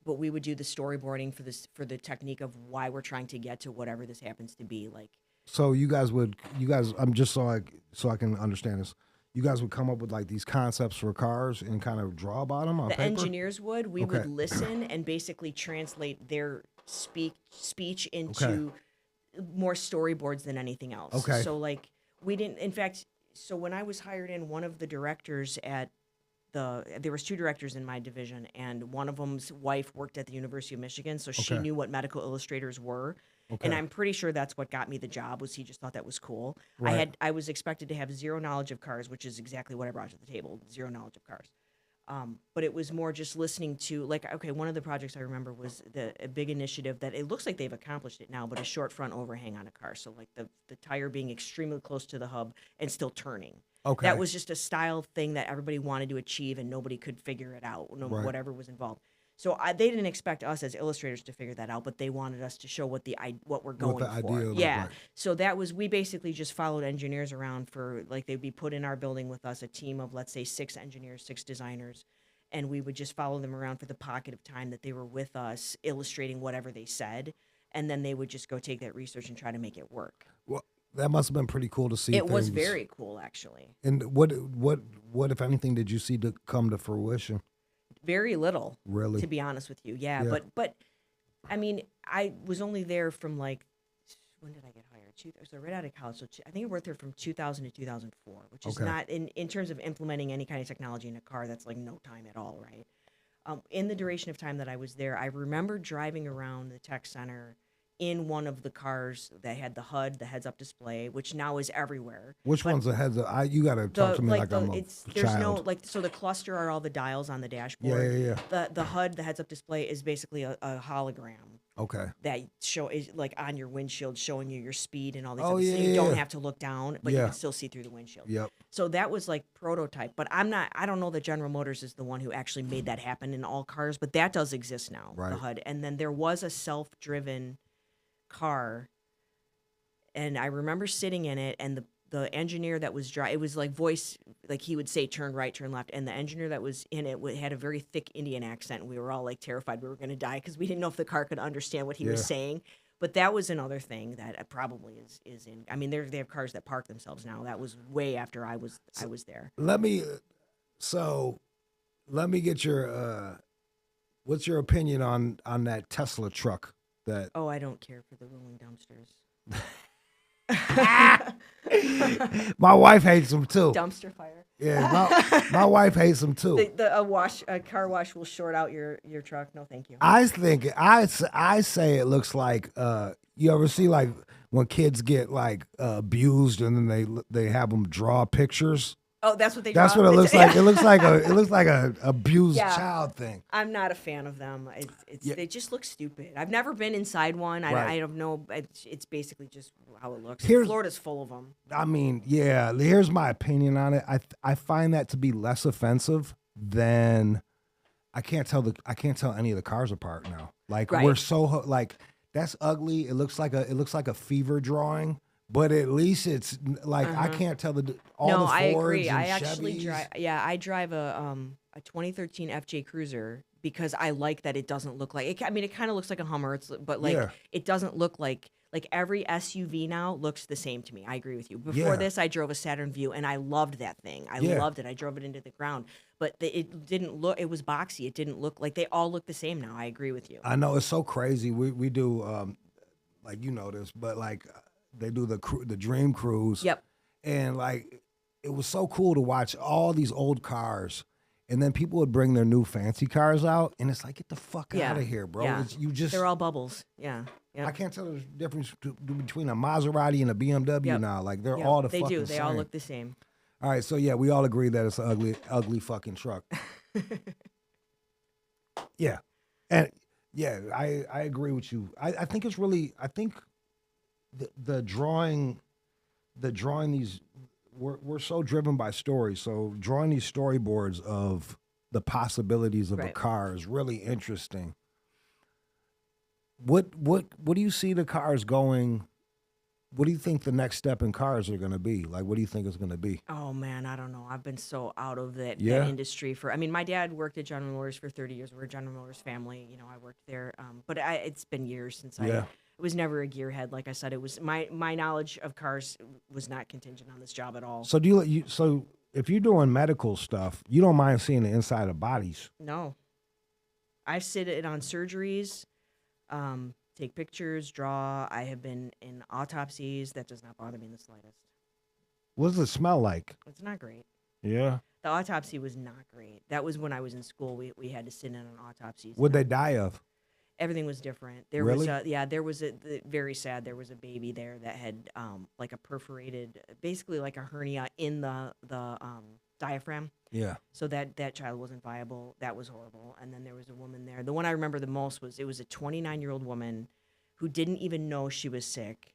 But we would do the storyboarding for the technique of why we're trying to get to whatever this happens to be. Like, So you guys, I'm just so I can understand this. You guys would come up with like these concepts for cars and kind of draw about them on the paper. engineers would, we would listen and basically translate their speech into more storyboards than anything else. Okay. So like we didn't, in fact, so when I was hired in, one of the directors at there was 2 directors in my division, and one of them's wife worked at the University of Michigan, so she knew what medical illustrators were. And I'm pretty sure that's what got me the job, was he just thought that was cool. Right. I was expected to have zero knowledge of cars, which is exactly what I brought to the table, zero knowledge of cars. But it was more just listening to, like, okay, one of the projects I remember was a big initiative that it looks like they've accomplished it now, but a short front overhang on a car. So like the tire being extremely close to the hub and still turning. Okay. That was just a style thing that everybody wanted to achieve, and nobody could figure it out, whatever was involved. So they didn't expect us as illustrators to figure that out, but they wanted us to show what we're going for. Idea yeah. right. So we basically just followed engineers around for, like, they'd be put in our building with us, a team of, let's say, 6 engineers, 6 designers, and we would just follow them around for the pocket of time that they were with us, illustrating whatever they said, and then they would just go take that research and try to make it work. Well, that must have been pretty cool to see. It was very cool, actually. And what if anything did you see to come to fruition? Very little, Really? to be honest with you. Yeah. But I mean, I was only there from, like, when did I get hired? So right out of college. So I think I worked there from 2000 to 2004, which is not, in terms of implementing any kind of technology in a car, that's like no time at all, right? In the duration of time that I was there, I remember driving around the tech center in one of the cars that had the HUD, the heads-up display, which now is everywhere. Which one's the heads up? You got to talk to me like I'm a there's child. no, so the cluster are all the dials on the dashboard. Yeah. The HUD, the heads-up display, is basically a hologram. Okay. That is like on your windshield, showing you your speed and all these Oh, things. yeah, So you yeah, don't yeah. have to look down, but you can still see through the windshield. Yep. So that was like prototype, but I don't know that General Motors is the one who actually made that happen in all cars, but that does exist now, Right. the HUD. And then there was a self-driven car, and I remember sitting in it, and the engineer that was driving, it was like voice, like he would say turn right, turn left, and the engineer that was in it had a very thick Indian accent, and we were all like terrified we were going to die because we didn't know if the car could understand what he was saying. But that was another thing that probably is in. I mean, they have cars that park themselves now. That was way after I was there. Let me get your what's your opinion on that Tesla truck that Oh, I don't care for the rolling dumpsters. my wife hates them too. Dumpster fire. Yeah, my wife hates them too. A car wash will short out your truck. No, thank you. I think I say it looks like you ever see like when kids get like abused and then they have them draw pictures. Oh, that's what they draw? That's what it looks like. It looks like a abused child thing. I'm not a fan of them. They just look stupid. I've never been inside one. I don't know. It's basically just how it looks. Florida's full of them. I mean, yeah. Here's my opinion on it. I find that to be less offensive than I can't tell any of the cars apart now. Like we're so like that's ugly. It looks like a fever drawing. But at least it's like I can't tell all the Fords I agree. and I actually Chevys. drive. Yeah, I drive a 2013 FJ Cruiser because I like that it doesn't look like it. I mean, it kind of looks like a Hummer, but it doesn't look like every SUV now looks the same to me. I agree with you. Before this, I drove a Saturn Vue and I loved that thing. I loved it. I drove it into the ground, but it didn't look. It was boxy. It didn't look like they all look the same now. I agree with you. I know it's so crazy. We do like you know this, but like. They do the Dream Cruise. Yep. And like, it was so cool to watch all these old cars, and then people would bring their new fancy cars out, and it's like, get the fuck out of here, bro. Yeah. They're all bubbles. Yeah. Yep. I can't tell the difference between a Maserati and a BMW now. Like they're all the fucking same. They all look the same. All right, so yeah, we all agree that it's an ugly fucking truck. Yeah, and yeah, I agree with you. I think it's really the drawing these we're so driven by stories, so drawing these storyboards of the possibilities of a car is really interesting. What do you see the cars going what do you think the next step in cars are going to be? Like, what do you think it's going to be? Oh man, I don't know. I've been so out of that Yeah. industry for. I mean, my dad worked at General Motors for 30 years. We're a General Motors family. You know, I worked there, but it's been years since Yeah. I was never a gearhead. Like I said, it was my knowledge of cars was not contingent on this job at all. So so if you're doing medical stuff, you don't mind seeing the inside of bodies? No, I've sit in on surgeries, take pictures, draw. I have been in autopsies. That does not bother me in the slightest. What does it smell like? It's not great. Yeah. The autopsy was not great. That was when I was in school. We had to sit in on autopsies. What'd they die of? Everything was different. There Really? was there was very sad. There was a baby there that had like a perforated, basically like a hernia in the diaphragm. Yeah. So that child wasn't viable. That was horrible. And then there was a woman there. The one I remember the most was it was a 29-year-old woman who didn't even know she was sick.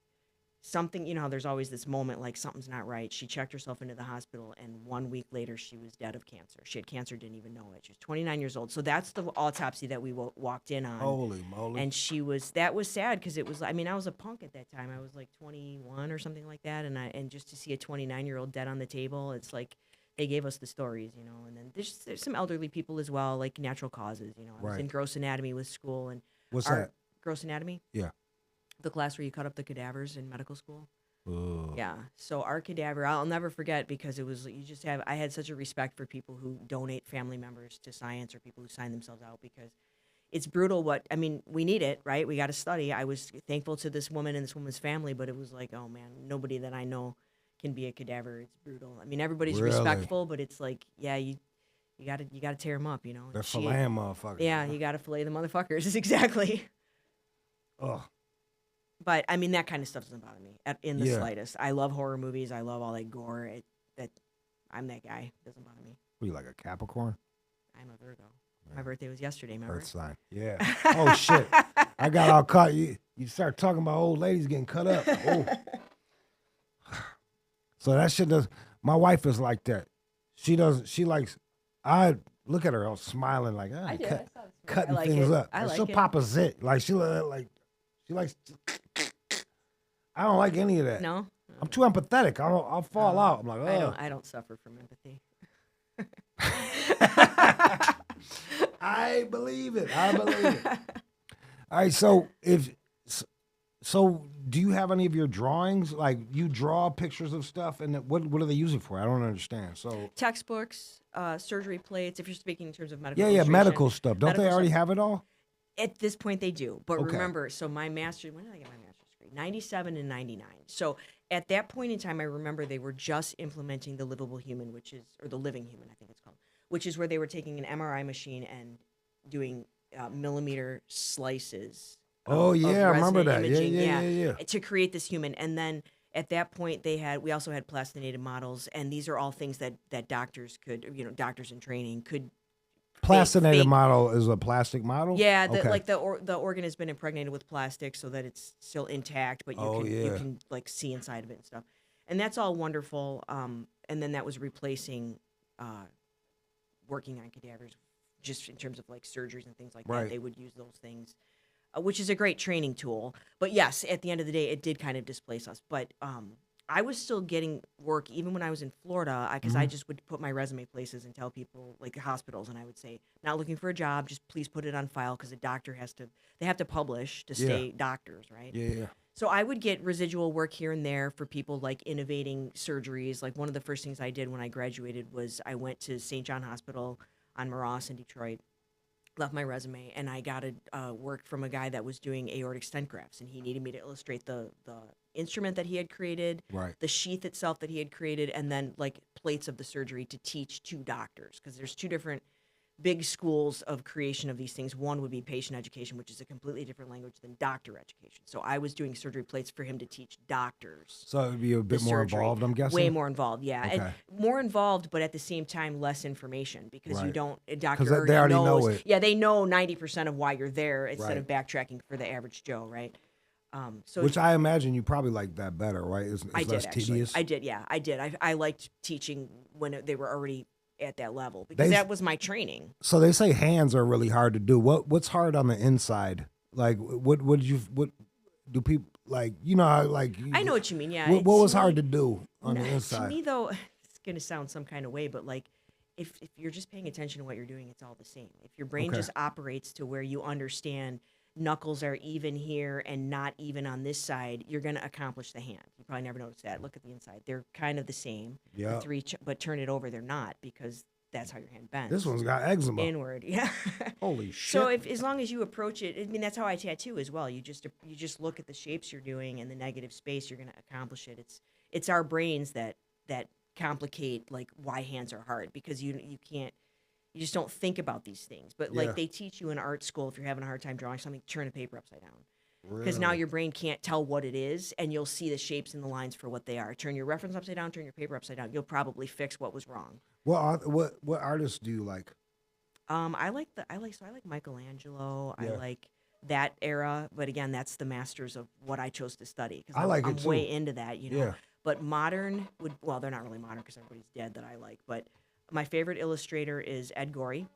Something, you know how there's always this moment like something's not right. She checked herself into the hospital, and 1 week later she was dead of cancer. She had cancer, didn't even know it. She was 29 years old. So that's the autopsy that we walked in on. Holy moly. And that was sad because it was, I mean, I was a punk at that time. I was like 21 or something like that. And just to see a 29-year-old dead on the table, it's like they gave us the stories, you know. And then there's some elderly people as well, like natural causes, you know. I was Right. in gross anatomy with school. And What's that? Gross anatomy? Yeah. The class where you cut up the cadavers in medical school. Ugh. Yeah. So our cadaver, I'll never forget because it was, I had such a respect for people who donate family members to science or people who sign themselves out because it's brutal we need it, right? We got to study. I was thankful to this woman and this woman's family, but it was like, oh man, nobody that I know can be a cadaver. It's brutal. I mean, everybody's Really? respectful, but it's like, yeah, you gotta tear them up, you know? They're filleting motherfuckers. Yeah, you gotta fillet the motherfuckers. Exactly. Ugh. But I mean, that kind of stuff doesn't bother me in the Yeah. slightest. I love horror movies. I love all that gore. I'm that guy. It doesn't bother me. What are you, like a Capricorn? I'm a Virgo. My birthday was yesterday. Remember? Earth sign. Yeah. Oh shit. I got all caught. You start talking about old ladies getting cut up. Oh. So that shit does. My wife is like that. She likes. I look at her all smiling like, I did. I saw this cutting I like things it. up. I like She'll it. pop a zit. Like she likes. I don't like any of that. No, I'm too empathetic. I'll fall out. I'm like, oh. I don't suffer from empathy. I believe it. All right. So do you have any of your drawings? Like you draw pictures of stuff, and what are they using for? I don't understand. So Textbooks, surgery plates. If you're speaking in terms of medical, yeah, illustration. medical stuff. Don't they Medical already stuff. have it all? At this point, they do. But Okay. remember, so my master's, when did I get my master's degree? 97 and 99. So at that point in time, I remember they were just implementing the livable human, or the living human, I think it's called, which is where they were taking an MRI machine and doing millimeter slices. Oh, of yeah, I remember resonant that. imaging, Yeah. to create this human. And then at that point, we also had plastinated models, and these are all things that doctors could, doctors in training could. Plastinated fake. model is a plastic model? Yeah, Okay. like the organ has been impregnated with plastic so that it's still intact, but you can like see inside of it and stuff, and that's all wonderful. And then that was replacing working on cadavers, just in terms of like surgeries and things like Right. that. They would use those things, which is a great training tool. But yes, at the end of the day, it did kind of displace us. But I was still getting work even when I was in Florida because I just would put my resume places and tell people, like hospitals, and I would say, not looking for a job, just please put it on file because a doctor they have to publish to stay doctors, right? Yeah. So I would get residual work here and there for people like innovating surgeries. Like one of the first things I did when I graduated was I went to St. John Hospital on Moross in Detroit, left my resume, and I got work from a guy that was doing aortic stent grafts, and he needed me to illustrate the instrument that he had created, Right. the sheath itself that he had created, and then like plates of the surgery to teach to doctors, because there's two different big schools of creation of these things. One would be patient education, which is a completely different language than doctor education. So I was doing surgery plates for him to teach doctors. So it would be a bit more surgery. involved, I'm guessing? Way more involved, yeah. Okay. And more involved, but at the same time, less information because Right. you don't, a doctor 'Cause they already know knows. it. Yeah, they know 90% of why you're there instead Right. of backtracking for the average Joe, right? So Which I imagine you probably like that better, right? It's I did less actually. tedious. I did, yeah. I did. I liked teaching when they were already at that level because They- that was my training. So they say hands are really hard to do. What's hard on the inside? Like what do people like how like I know what you mean. Yeah. what was to me- hard to do on the To inside? me, though, it's gonna sound some kind of way, but like, if you're just paying attention to what you're doing, it's all the same. If your brain Okay. just operates to where you understand knuckles are even here and not even on this side, you're gonna accomplish the hand. You probably never noticed that. Look at the inside; they're kind of the same. Yeah. The three, but turn it over, they're not because that's how your hand bends. This one's got eczema. Inward, yeah. Holy shit. So if as long as you approach it, I mean that's how I tattoo as well. You just look at the shapes you're doing and the negative space you're going to accomplish it. It's our brains that complicate like why hands are hard because you just don't think about these things. But Yeah. like they teach you in art school if you're having a hard time drawing something, turn the paper upside down. Because now Really? your brain can't tell what it is, and you'll see the shapes and the lines for what they are. Turn your reference upside down, turn your paper upside down. You'll probably fix what was wrong. What artists do you like? I like Michelangelo. Yeah. I like that era, but again, that's the masters of what I chose to study because I like it I'm too. way into that, you know. Yeah. But modern they're not really modern because everybody's dead that I like. But my favorite illustrator is Ed Gorey.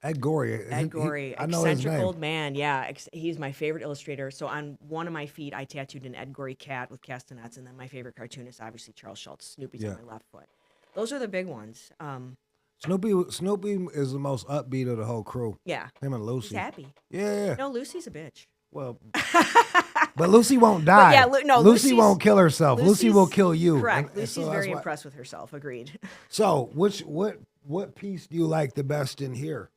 Ed Gorey. Ed Gorey, I know his eccentric name. old man. Yeah, he's my favorite illustrator. So on one of my feet, I tattooed an Ed Gorey cat with castanets, and then my favorite cartoonist, obviously Charles Schultz. Snoopy's Yeah. on my left foot. Those are the big ones. Snoopy is the most upbeat of the whole crew. Yeah, Him and he's Lucy. happy. Yeah. No, Lucy's a bitch. Well, but Lucy won't die. yeah, Lucy Lucy's- won't kill herself. Lucy will Lucy's- kill you. Correct. And Lucy's so that's very why- impressed with herself. Agreed. So, what piece do you like the best in here?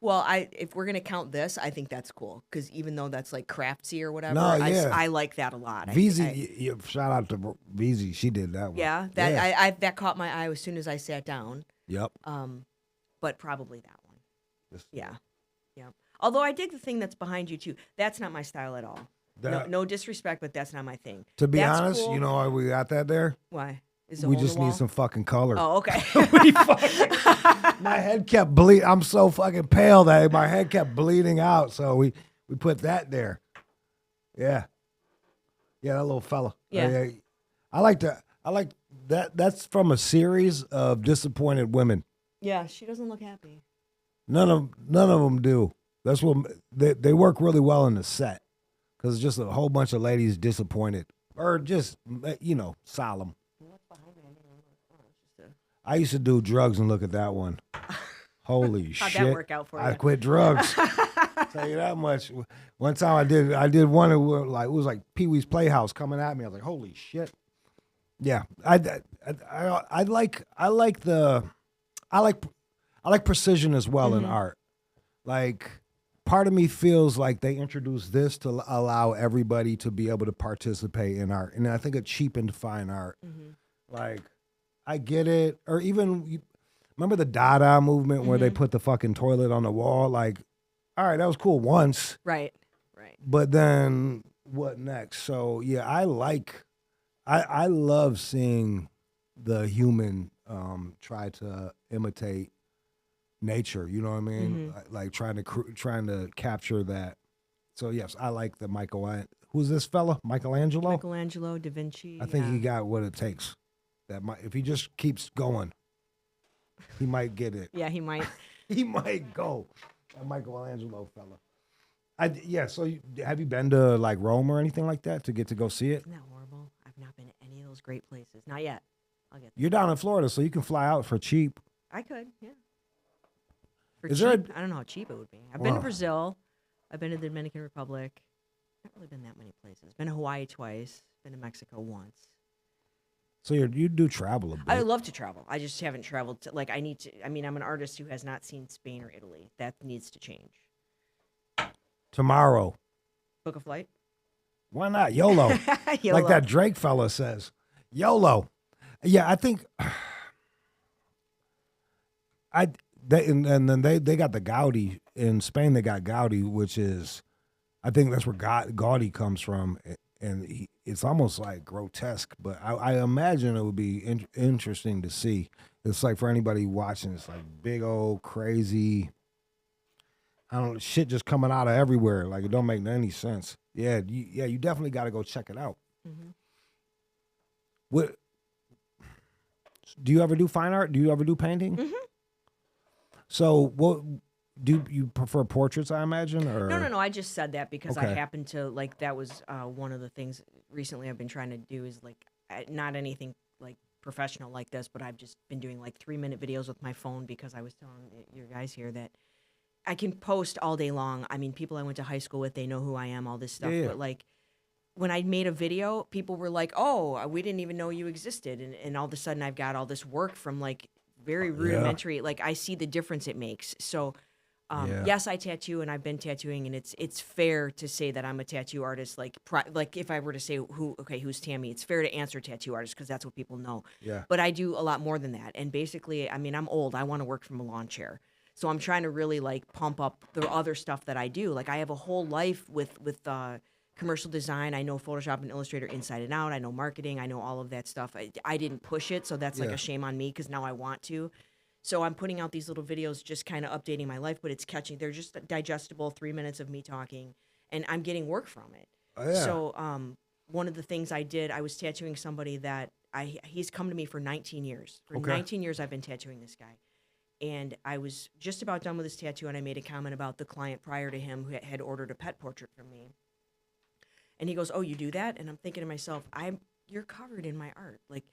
Well, if we're gonna count this, I think that's cool because even though that's like craftsy or whatever, No, yeah. I like that a lot. VZ, shout out to VZ. She did that one. Yeah, that caught my eye as soon as I sat down. Yep. But probably that one. This- Yeah. Although I dig the thing that's behind you too. That's not my style at all. No disrespect, but that's not my thing. To be That's honest, cool. you know why we got that there? Why? Is it We hole in just the wall? need some fucking color. Oh, okay. My head kept bleeding. I'm so fucking pale that my head kept bleeding out. So we put that there. Yeah. Yeah, that little fella. Yeah. I like that. That's from a series of disappointed women. Yeah, she doesn't look happy. None of them do. That's what they work really well in the set because it's just a whole bunch of ladies disappointed or just solemn. What's behind me? I don't know. It's just I used to do drugs and look at that one. Holy How'd shit! that work out for I you? quit drugs. Tell you that much. One time I did one. It was like Pee Wee's Playhouse coming at me. I was like, holy shit. Yeah, I like precision as well in art. Like, part of me feels like they introduced this to allow everybody to be able to participate in art, and I think it cheapened fine art. Like, I get it, or even remember the Dada movement where they put the fucking toilet on the wall. Like, all right, that was cool once, Right. but then what next? So yeah, I love seeing the human try to imitate nature. You know what I mean? Like trying to capture that. So yes, I like the who's this fella? Michelangelo. Michelangelo, Da Vinci. I think he got what it takes. If he just keeps going, he might get it. Yeah, he might. He might go. That Michelangelo fella. So have you been to like Rome or anything like that to get to go see it? Isn't that horrible? I've not been to any of those great places. Not yet. I'll get there. You're down in Florida, so you can fly out for cheap. I could, yeah. For Is cheap, there I don't know how cheap it would be. I've been to Wow. Brazil. I've been to the Dominican Republic. Not really been that many places. Been to Hawaii twice. Been to Mexico once. So you do travel a bit. I love to travel. I just haven't traveled. I need to. I mean, I'm an artist who has not seen Spain or Italy. That needs to change. Tomorrow. Book a flight. Why not? YOLO. Like YOLO. that Drake fella says. YOLO. Yeah, I think and then they got the Gaudi in Spain. They got Gaudi, which is, I think that's where Gaudi comes from, and it's almost like grotesque. But I imagine it would be interesting to see. It's like for anybody watching, it's like big old crazy. I don't know, shit just coming out of everywhere. Like it don't make any sense. Yeah, you definitely got to go check it out. What? Do you ever do fine art? Do you ever do painting? So do you prefer portraits? I imagine, or No. I just said that because I Okay. happened to like that was one of the things recently I've been trying to do is like not anything like professional like this, but I've just been doing like 3-minute videos with my phone because I was telling your guys here that I can post all day long. I mean, people I went to high school with, they know who I am, all this stuff. Yeah. But like when I made a video, people were like, "Oh, we didn't even know you existed," and all of a sudden I've got all this work from like very rudimentary. Like I see the difference it makes. So. Yeah. Yes, I tattoo, and I've been tattooing, and it's fair to say that I'm a tattoo artist. Like if I were to say who's Tami, it's fair to answer tattoo artist because that's what people know. Yeah. But I do a lot more than that, and basically, I mean, I'm old. I want to work from a lawn chair, so I'm trying to really like pump up the other stuff that I do. Like I have a whole life with commercial design. I know Photoshop and Illustrator inside and out. I know marketing. I know all of that stuff. I didn't push it, so that's like Yeah. a shame on me because now I want to. So I'm putting out these little videos just kind of updating my life, but it's catching. They're just digestible, 3 minutes of me talking, and I'm getting work from it. Oh, yeah. So one of the things I did, I was tattooing somebody that he's come to me for 19 years. For Okay. 19 years, I've been tattooing this guy. And I was just about done with his tattoo, and I made a comment about the client prior to him who had ordered a pet portrait from me. And he goes, "Oh, you do that?" And I'm thinking to myself, you're covered in my art. Like,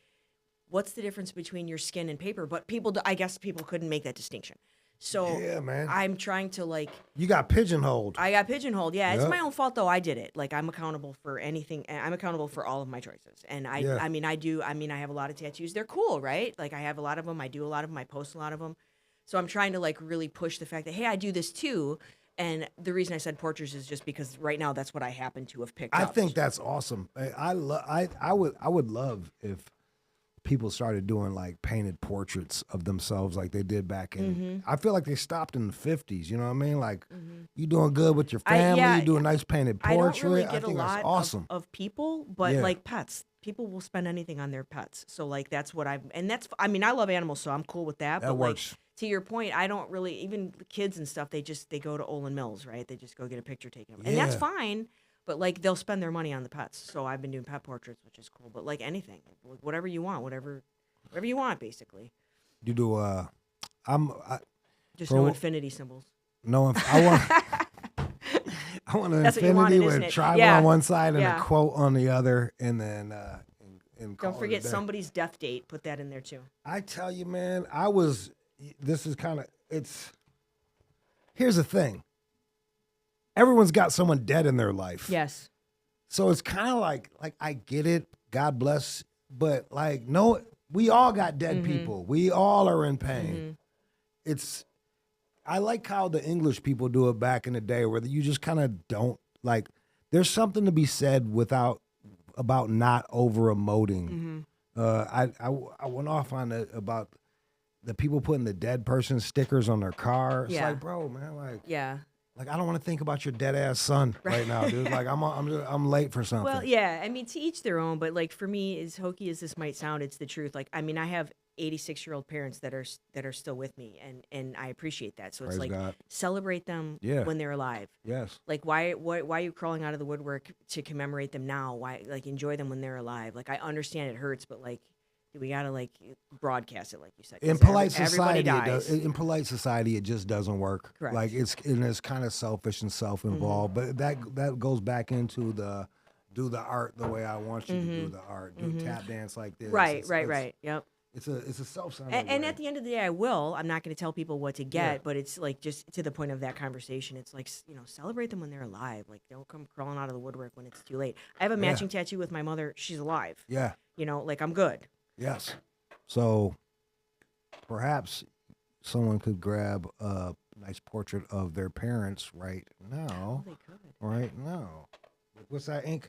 what's the difference between your skin and paper? But I guess people couldn't make that distinction. So Yeah, man. I'm trying to like, You got pigeonholed. I got pigeonholed. Yeah, it's Yep. my own fault though. I did it. Like I'm accountable for anything. I'm accountable for all of my choices. And I have a lot of tattoos. They're cool, right? Like I have a lot of them. I do a lot of them. I post a lot of them. So I'm trying to like really push the fact that, hey, I do this too. And the reason I said portraits is just because right now that's what I happen to have picked I up. think that's awesome. I would love if people started doing like painted portraits of themselves like they did back in. I feel like they stopped in the 50s. You know what I mean? Like you doing good with your family, you do a nice painted portrait. I don't really get think a lot that's awesome. of people, but Yeah. like pets. People will spend anything on their pets. So like that's what I mean, I love animals, so I'm cool with that. That but works. Like to your point, I don't really, even the kids and stuff, they go to Olin Mills, right? They just go get a picture taken. And that's Yeah. fine, but like they'll spend their money on the pets. So I've been doing pet portraits, which is cool. But like anything, whatever you want, whatever you want, basically. You do Just For no wh- infinity symbols. no, I want I want an That's what you infinity wanted, with isn't a it? tribal Yeah. on one side and Yeah. a quote on the other, and then and call Don't it a forget day. somebody's death date. Put that in there too. I tell you, man, this is kind of, here's the thing. Everyone's got someone dead in their life. Yes. So it's kind of like I get it, God bless, but like, no, we all got dead people. We all are in pain. I like how the English people do it back in the day where you just kind of don't, like, there's something to be said about not over emoting. I went off on about the people putting the dead person stickers on their car. It's Yeah. like, bro, man, Yeah. like I don't want to think about your dead ass son right now, dude. Like I'm late for something. Well, yeah. I mean, to each their own. But like for me, as hokey as this might sound, it's the truth. Like, I mean, I have 86-year-old parents that are still with me, and I appreciate that. So it's Praise like God. celebrate them Yeah. when they're alive. Yes. Like why are you crawling out of the woodwork to commemorate them now? Why, like, enjoy them when they're alive? Like I understand it hurts, but like we gotta like broadcast it, like you said. 'cause In polite everybody society, dies. in polite society, it just doesn't work. Correct. Like it's kind of selfish and self-involved. But that goes back into do the art the way I want you to do the art. Do tap dance like this. Right. Yep. It's a self-centered And way. at the end of the day, I will. I'm not going to tell people what to get, but it's like just to the point of that conversation. It's like, celebrate them when they're alive. Like, don't come crawling out of the woodwork when it's too late. I have a matching tattoo with my mother. She's alive. Yeah. Like I'm good. Yes. So perhaps someone could grab a nice portrait of their parents right now. They could. Right now. What's that ink?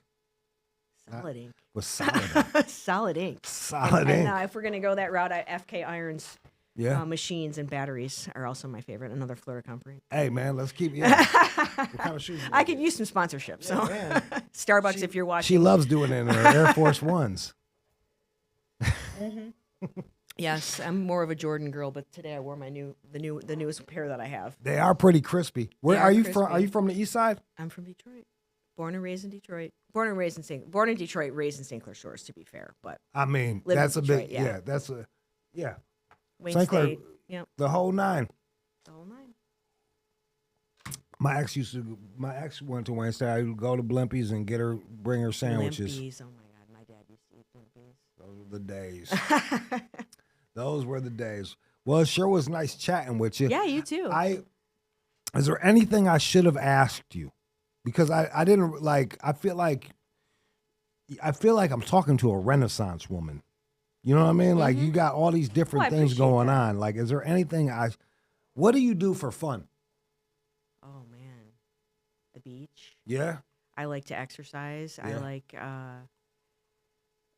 Solid ink. What's solid? Solid ink. Solid And ink. if we're going to go that route, FK Irons Yeah. machines and batteries are also my favorite. Another Florida company. Hey man, let's keep what kind of shoes? you I like? could use some sponsorship. So man. Starbucks, if you're watching. She loves doing it in her Air Force Ones. Yes, I'm more of a Jordan girl, but today I wore my the newest pair that I have. They are pretty crispy. Where They are are you from? Are crispy. you from the east side? I'm from Detroit. Born and raised in Detroit. Born in Detroit, raised in St. Clair Shores, to be fair. But I mean, Live in that's a Detroit, big yeah. That's a Wayne St. Clair- State. Yep. the whole nine. The whole nine. My ex went to Wayne State. I would go to Blimpies and bring her sandwiches. Blimpies. Oh my God, my dad used to eat Blimpies. Those were the days. Those were the days. Well, it sure was nice chatting with you. Yeah, you too. Is there anything I should have asked you? Because I didn't like. I feel like I'm talking to a Renaissance woman. You know what I mean? Like you got all these different things going on. Like, is there anything what do you do for fun? Oh man, the beach. Yeah. I like to exercise. Yeah.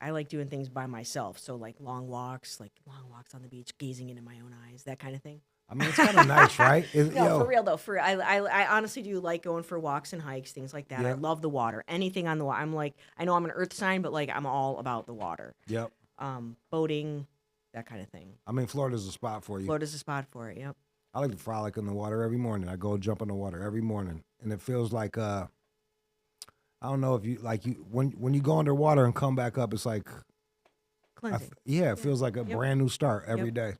I like doing things by myself. So like long walks on the beach, gazing into my own eyes, that kind of thing. I mean, it's kind of nice, right? No, for real though. I honestly do like going for walks and hikes, things like that. Yep. I love the water. Anything on the water. I'm like, I know I'm an earth sign, but like I'm all about the water. Yep. Boating, that kind of thing. I mean, Florida's a spot for you. Florida's a spot for it. Yep. I like to frolic in the water every morning. I go jump in the water every morning, and it feels like I don't know if when you go underwater and come back up, it's like Cleansing. it feels like a brand new start every Yep. day.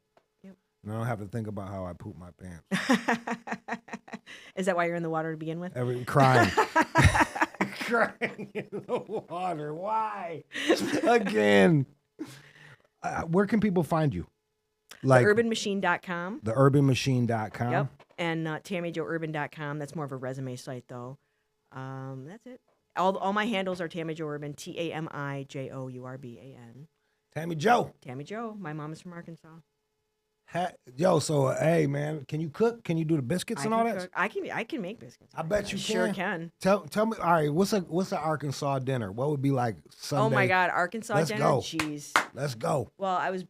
Yep. And I don't have to think about how I poop my pants. Is that why you're in the water to begin with? Crying. Crying in the water. Why? Again. Where can people find you? Like TheUrbanMachine.com. TheUrbanMachine.com. Yep. And TammyJoeUrban.com. That's more of a resume site, though. That's it. All my handles are Tammy Joe Urban, TamiJoeUrban. Tammy Joe. Tammy Joe. My mom is from Arkansas. So hey man, can you cook? Can you do the biscuits and all that? I can make biscuits. I bet you sure can. Tell me. All right, what's an Arkansas dinner? What would be like Sunday? Oh my God, Arkansas Let's dinner. go. Jeez. Let's go. Well, I was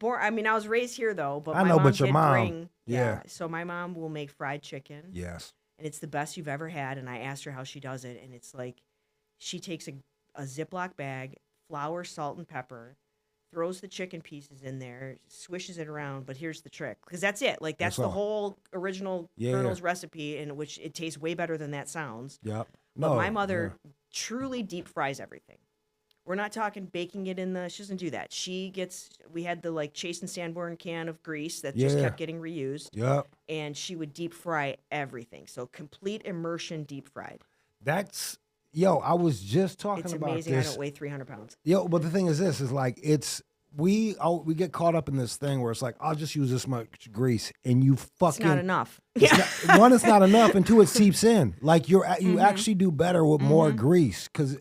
raised here though, but I my know, mom but your did mom, bring. yeah. So my mom will make fried chicken. Yes. And it's the best you've ever had. And I asked her how she does it, and it's like she takes a Ziploc bag, flour, salt, and pepper, throws the chicken pieces in there, swishes it around. But here's the trick, because that's it. Like that's the whole original Colonel's recipe, in which it tastes way better than that sounds. Yep. But my mother truly deep fries everything. We're not talking baking it in she doesn't do that. We had the like Chase and Sanborn can of grease that just kept getting reused. Yep. And she would deep fry everything. So complete immersion deep fried. I was just talking about this. It's amazing. I don't weigh 300 pounds. But the thing is this, is like we get caught up in this thing where it's like, I'll just use this much grease, and you fucking... It's not enough. One, it's not enough, and two, it seeps in. Like you actually do better with more grease, because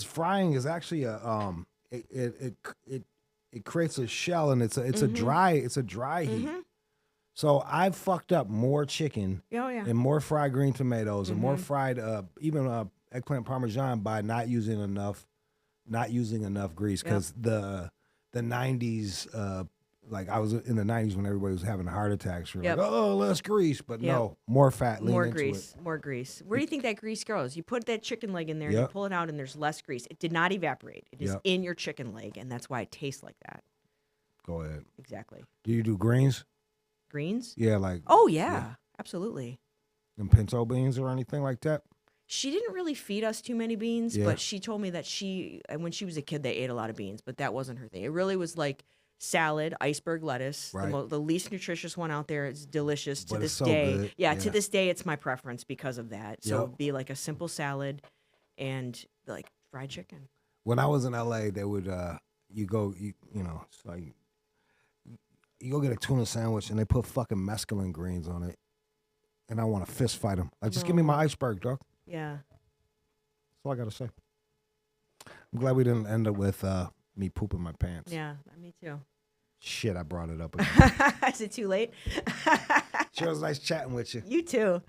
frying is actually it creates a shell, and it's a dry heat. So I've fucked up more chicken and more fried green tomatoes and more fried even eggplant parmesan by not using enough grease, because the 90s, like I was in the 90s when everybody was having heart attacks. We're like, oh, less grease, but no, more fat. More grease. Where do you think that grease goes? You put that chicken leg in there, you pull it out, and there's less grease. It did not evaporate. It is in your chicken leg, and that's why it tastes like that. Go ahead. Exactly. Do you do greens? Greens? Yeah, like. Oh yeah, absolutely. And pinto beans or anything like that? She didn't really feed us too many beans, but she told me that when she was a kid, they ate a lot of beans, but that wasn't her thing. It really was like salad, iceberg lettuce, the least nutritious one out there. It's delicious to this day. Good. Yeah, to this day, it's my preference because of that. So it'd be like a simple salad and like fried chicken. When I was in LA, they would you go get a tuna sandwich and they put fucking mescaline greens on it, and I want to fist fight them. Like, just give me my iceberg, dog. Yeah. That's all I gotta say. I'm glad we didn't end up with me pooping my pants. Yeah, me too. Shit, I brought it up again. Is it too late? Sure was nice chatting with you. You too.